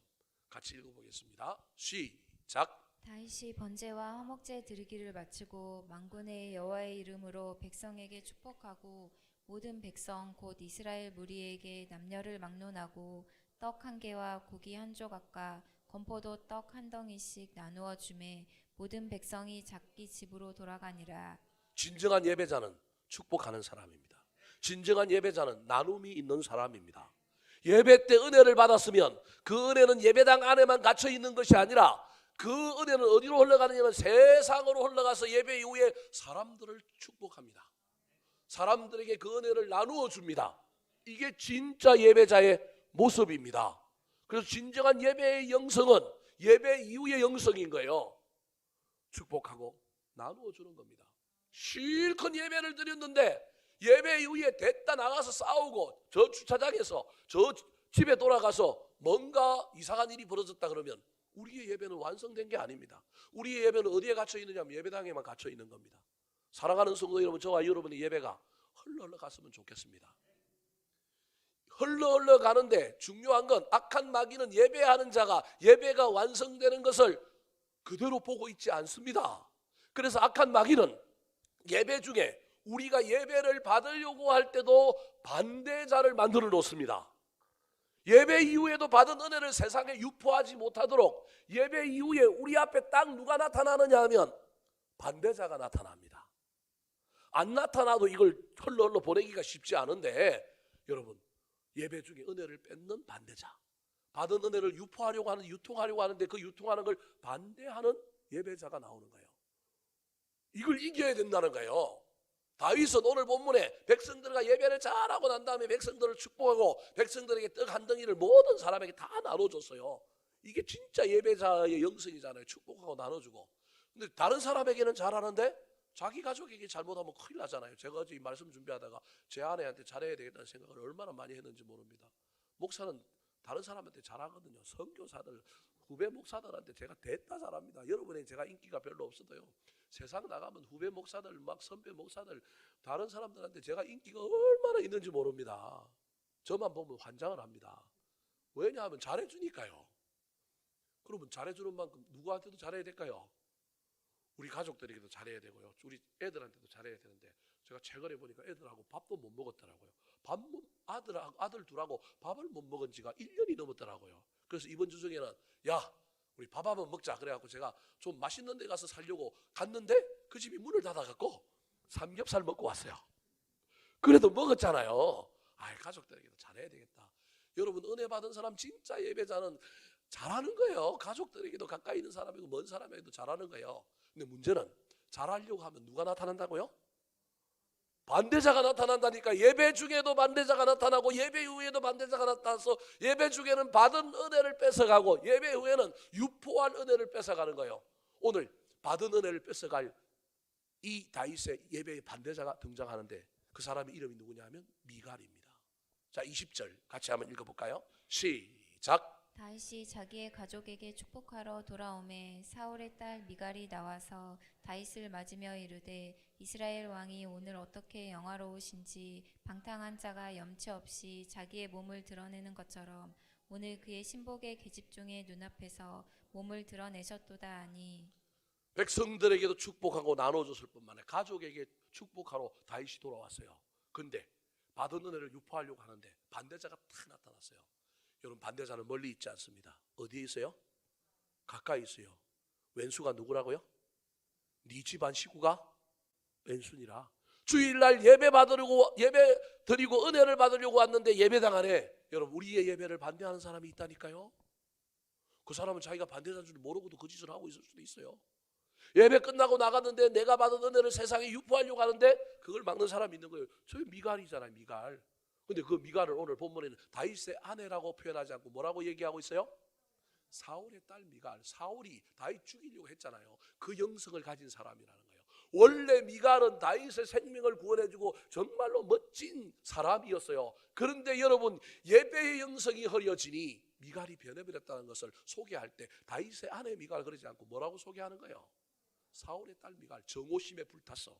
같이 읽어보겠습니다. 시작. 다윗이 번제와 화목제 드리기를 마치고 만군의 여호와의 이름으로 백성에게 축복하고 모든 백성 곧 이스라엘 무리에게 남녀를 막론하고 떡 1개와 고기 1조각과 건포도 떡 1덩이씩 나누어 주매 모든 백성이 자기 집으로 돌아가니라. 진정한 예배자는 축복하는 사람입니다. 진정한 예배자는 나눔이 있는 사람입니다. 예배 때 은혜를 받았으면 그 은혜는 예배당 안에만 갇혀 있는 것이 아니라 그 은혜는 어디로 흘러가느냐면 세상으로 흘러가서 예배 이후에 사람들을 축복합니다. 사람들에게 그 은혜를 나누어 줍니다. 이게 진짜 예배자의 모습입니다. 그래서 진정한 예배의 영성은 예배 이후의 영성인 거예요. 축복하고 나누어 주는 겁니다. 실컷 예배를 드렸는데 예배 이후에 됐다 나가서 싸우고 저 주차장에서 저 집에 돌아가서 뭔가 이상한 일이 벌어졌다 그러면 우리의 예배는 완성된 게 아닙니다. 우리의 예배는 어디에 갇혀 있느냐면 예배당에만 갇혀 있는 겁니다. 사랑하는 성도 여러분, 저와 여러분의 예배가 흘러 갔으면 좋겠습니다. 흘러 가는데 중요한 건 악한 마귀는 예배하는 자가 예배가 완성되는 것을 그대로 보고 있지 않습니다. 그래서 악한 마귀는 예배 중에 우리가 예배를 받으려고 할 때도 반대자를 만들어 놓습니다. 예배 이후에도 받은 은혜를 세상에 유포하지 못하도록 예배 이후에 우리 앞에 딱 누가 나타나느냐 하면 반대자가 나타납니다. 안 나타나도 이걸 흘러 보내기가 쉽지 않은데 여러분, 예배 중에 은혜를 뺏는 반대자, 받은 은혜를 유포하려고 하는, 유통하려고 하는데 그 유통하는 걸 반대하는 예배자가 나오는 거예요. 이걸 이겨야 된다는 거예요. 다윗은 오늘 본문에 백성들과 예배를 잘하고 난 다음에 백성들을 축복하고 백성들에게 떡 한 덩이를 모든 사람에게 다 나눠줬어요. 이게 진짜 예배자의 영성이잖아요. 축복하고 나눠주고. 근데 다른 사람에게는 잘하는데 자기 가족에게 잘못하면 큰일 나잖아요. 제가 어제 이 말씀 준비하다가 제 아내한테 잘해야 되겠다는 생각을 얼마나 많이 했는지 모릅니다. 목사는 다른 사람한테 잘하거든요. 선교사들, 후배 목사들한테 제가 됐다 잘합니다. 여러분에게 제가 인기가 별로 없어도요. 세상 나가면 후배 목사들, 막 선배 목사들, 다른 사람들한테 제가 인기가 얼마나 있는지 모릅니다. 저만 보면 환장을 합니다. 왜냐하면 잘해주니까요. 그러면 잘해주는 만큼 누구한테도 잘해야 될까요? 우리 가족들에게도 잘해야 되고요. 우리 애들한테도 잘해야 되는데 제가 최근에 보니까 애들하고 밥도 못 먹었더라고요. 아들 둘하고 밥을 못 먹은 지가 1년이 넘었더라고요. 그래서 이번 주 중에는 야, 우리 밥 한번 먹자. 그래갖고 제가 좀 맛있는 데 가서 살려고 갔는데 그 집이 문을 닫아갖고 삼겹살 먹고 왔어요. 그래도 먹었잖아요. 가족들에게도 잘해야 되겠다. 여러분, 은혜 받은 사람 진짜 예배자는 잘하는 거예요. 가족들에게도 가까이 있는 사람이고 먼 사람에게도 잘하는 거예요. 근데 문제는 잘하려고 하면 누가 나타난다고요? 반대자가 나타난다니까. 예배 중에도 반대자가 나타나고 예배 후에도 반대자가 나타나서 예배 중에는 받은 은혜를 뺏어가고 예배 후에는 유포한 은혜를 뺏어가는 거예요. 오늘 받은 은혜를 뺏어갈 이 다윗의 예배의 반대자가 등장하는데 그 사람의 이름이 누구냐 하면 미갈입니다. 자, 20절 같이 한번 읽어볼까요? 시작. 다윗이 자기의 가족에게 축복하러 돌아오매 사울의 딸 미갈이 나와서 다윗을 맞으며 이르되 이스라엘 왕이 오늘 어떻게 영화로우신지 방탕한 자가 염치 없이 자기의 몸을 드러내는 것처럼 오늘 그의 신복의 계집 중의 눈앞에서 몸을 드러내셨도다 하니. 백성들에게도 축복하고 나눠줬을 뿐만 아니라 가족에게 축복하러 다윗이 돌아왔어요. 근데 받은 은혜를 유포하려고 하는데 반대자가 탁 나타났어요. 여러분, 반대자는 멀리 있지 않습니다. 어디에 있어요? 가까이 있어요. 왼수가 누구라고요? 네 집안 식구가 왼순이라. 주일날 예배 드리고 은혜를 받으려고 왔는데 예배당 안에 여러분 우리의 예배를 반대하는 사람이 있다니까요. 그 사람은 자기가 반대자인 줄 모르고도 그 짓을 하고 있을 수도 있어요. 예배 끝나고 나갔는데 내가 받은 은혜를 세상에 유포하려고 하는데 그걸 막는 사람이 있는 거예요. 저희 미갈이잖아요, 미갈. 근데 그 미갈을 오늘 본문에는 다윗의 아내라고 표현하지 않고 뭐라고 얘기하고 있어요? 사울의 딸 미갈. 사울이 다윗 죽이려고 했잖아요. 그 영성을 가진 사람이라는 거예요. 원래 미갈은 다윗의 생명을 구원해주고 정말로 멋진 사람이었어요. 그런데 여러분, 예배의 영성이 흐려지니 미갈이 변해버렸다는 것을 소개할 때 다윗의 아내 미갈 그러지 않고 뭐라고 소개하는 거예요? 사울의 딸 미갈. 정오심에 불탔어.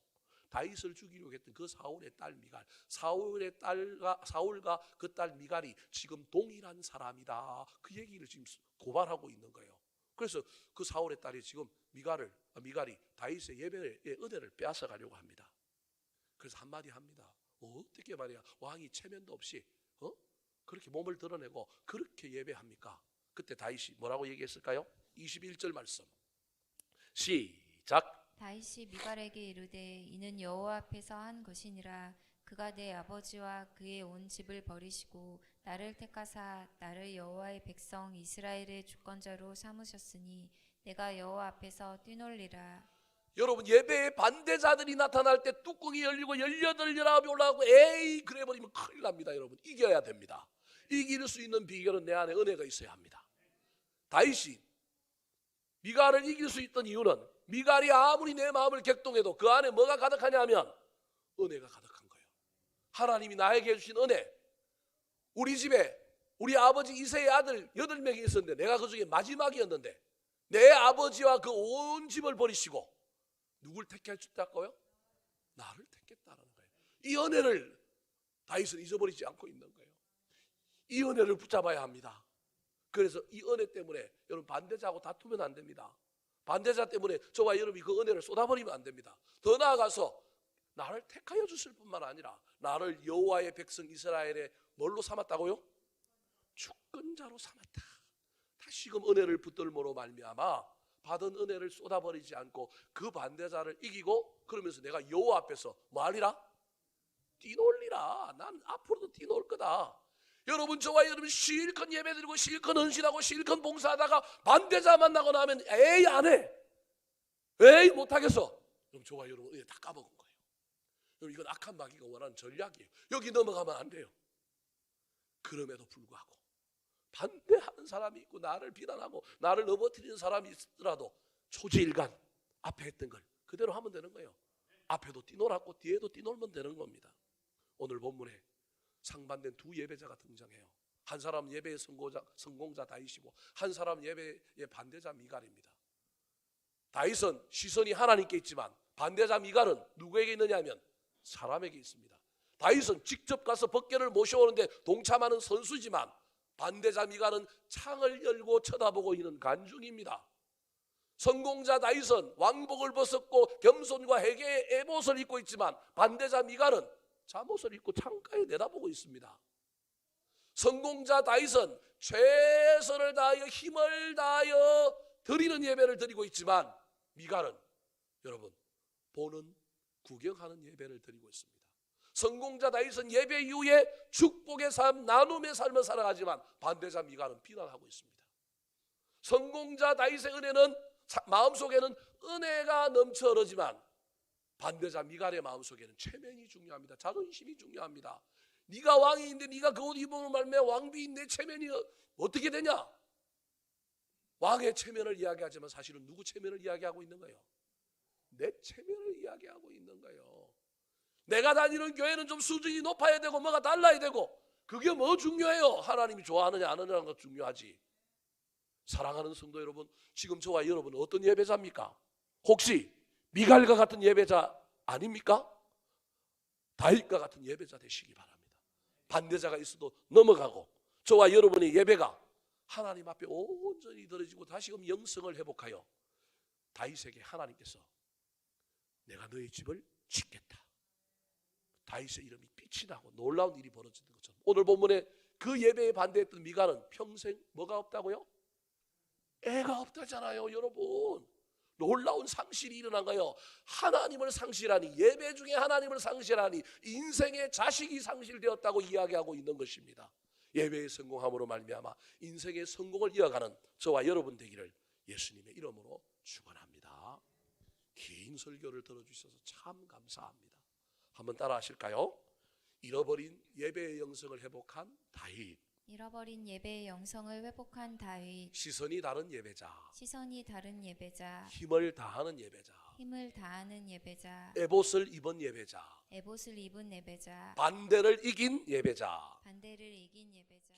다윗을 죽이려고 했던 그 사울의 딸 미갈. 사울과 그 딸 미갈이 지금 동일한 사람이다. 그 얘기를 지금 고발하고 있는 거예요. 그래서 그 사울의 딸이 지금 미갈이 다윗의 예배의 은혜를 빼앗아 가려고 합니다. 그래서 한마디 합니다. 어떻게 말이야, 왕이 체면도 없이 그렇게 몸을 드러내고 그렇게 예배합니까? 그때 다윗이 뭐라고 얘기했을까요? 21절 말씀 시작. 다윗이 미갈에게 이르되 이는 여호와 앞에서 한 것이니라. 그가 내 아버지와 그의 온 집을 버리시고 나를 택하사 나를 여호와의 백성 이스라엘의 주권자로 삼으셨으니 내가 여호와 앞에서 뛰놀리라. 여러분, 예배의 반대자들이 나타날 때 뚜껑이 열리고 18, 19이 올라가고 에이 그래 버리면 큰일 납니다. 여러분, 이겨야 됩니다. 이길 수 있는 비결은 내 안에 은혜가 있어야 합니다. 다윗이 미갈을 이길 수 있던 이유는 미갈이 아무리 내 마음을 격동해도 그 안에 뭐가 가득하냐면 은혜가 가득한 거예요. 하나님이 나에게 해주신 은혜. 우리 집에 우리 아버지 이세의 아들 8명이 있었는데 내가 그 중에 마지막이었는데 내 아버지와 그 온 집을 버리시고 누굴 택했다고요? 나를 택했다는 거예요. 이 은혜를 다윗은 잊어버리지 않고 있는 거예요. 이 은혜를 붙잡아야 합니다. 그래서 이 은혜 때문에 여러분 반대자하고 다투면 안 됩니다. 반대자 때문에 저와 여러분이 그 은혜를 쏟아버리면 안 됩니다. 더 나아가서 나를 택하여 주실 뿐만 아니라 나를 여호와의 백성 이스라엘의 뭘로 삼았다고요? 주권자로 삼았다. 다시금 은혜를 붙들므로 말미암아 받은 은혜를 쏟아버리지 않고 그 반대자를 이기고 그러면서 내가 여호와 앞에서 뭐 하리라? 뛰놀리라. 난 앞으로도 뛰놀 거다. 여러분 저와 여러분 실컷 예배드리고 실컷 헌신하고 실컷 봉사하다가 반대자 만나고 나면 에이 안 해. 에이 못하겠어. 그럼 저와 여러분 다 까먹은 거예요. 여러분 이건 악한 마귀가 원하는 전략이에요. 여기 넘어가면 안 돼요. 그럼에도 불구하고 반대하는 사람이 있고 나를 비난하고 나를 넘어뜨리는 사람이 있더라도 초지일간 앞에 했던 걸 그대로 하면 되는 거예요. 앞에도 뛰놀았고 뒤에도 뛰놀면 되는 겁니다. 오늘 본문에 상반된 두 예배자가 등장해요. 한 사람은 예배의 성공자 다윗이고 한 사람은 예배의 반대자 미갈입니다. 다윗은 시선이 하나님께 있지만 반대자 미갈은 누구에게 있느냐 하면 사람에게 있습니다. 다윗은 직접 가서 벗개를 모셔오는데 동참하는 선수지만 반대자 미갈은 창을 열고 쳐다보고 있는 관중입니다. 성공자 다윗은 왕복을 벗었고 겸손과 회개의 에봇을 입고 있지만 반대자 미갈은 잠옷을 입고 창가에 내다보고 있습니다. 성공자 다윗은 최선을 다하여 힘을 다하여 드리는 예배를 드리고 있지만 미갈은 여러분 보는 구경하는 예배를 드리고 있습니다. 성공자 다윗은 예배 이후에 축복의 삶, 나눔의 삶을 살아가지만 반대자 미갈은 비난하고 있습니다. 성공자 다윗의 은혜는 마음속에는 은혜가 넘쳐 흐르지만 반대자 미갈의 마음속에는 체면이 중요합니다. 자존심이 중요합니다. 네가 왕이인데 네가 그 옷 입음을 말며 왕비인 내 체면이 어떻게 되냐? 왕의 체면을 이야기하지만 사실은 누구 체면을 이야기하고 있는 거예요? 내 체면을 이야기하고 있는 거예요. 내가 다니는 교회는 좀 수준이 높아야 되고 뭐가 달라야 되고 그게 뭐 중요해요? 하나님이 좋아하느냐 안 하느냐는 것 중요하지. 사랑하는 성도 여러분, 지금 저와 여러분은 어떤 예배자입니까? 혹시 미갈과 같은 예배자 아닙니까? 다윗과 같은 예배자 되시기 바랍니다. 반대자가 있어도 넘어가고 저와 여러분의 예배가 하나님 앞에 온전히 드려지고 다시금 영성을 회복하여 다윗에게 하나님께서 내가 너의 집을 짓겠다. 다윗의 이름이 빛이 나고 놀라운 일이 벌어지는 것처럼 오늘 본문에 그 예배에 반대했던 미갈은 평생 뭐가 없다고요? 애가 없다잖아요. 여러분 놀라운 상실이 일어난 거예요. 하나님을 상실하니 예배 중에 하나님을 상실하니 인생의 자식이 상실되었다고 이야기하고 있는 것입니다. 예배의 성공함으로 말미암아 인생의 성공을 이어가는 저와 여러분 되기를 예수님의 이름으로 축원합니다. 긴 설교를 들어주셔서 참 감사합니다. 한번 따라 하실까요? 잃어버린 예배의 영성을 회복한 다윗, 잃어버린 예배의 영성을 회복한 다윗, 시선이 다른 예배자, 시선이 다른 예배자, 힘을 다하는 예배자, 힘을 다하는 예배자, 에봇을 입은 예배자, 에봇을 입은 예배자, 반대를 이긴 예배자. 반대를 이긴 예배자.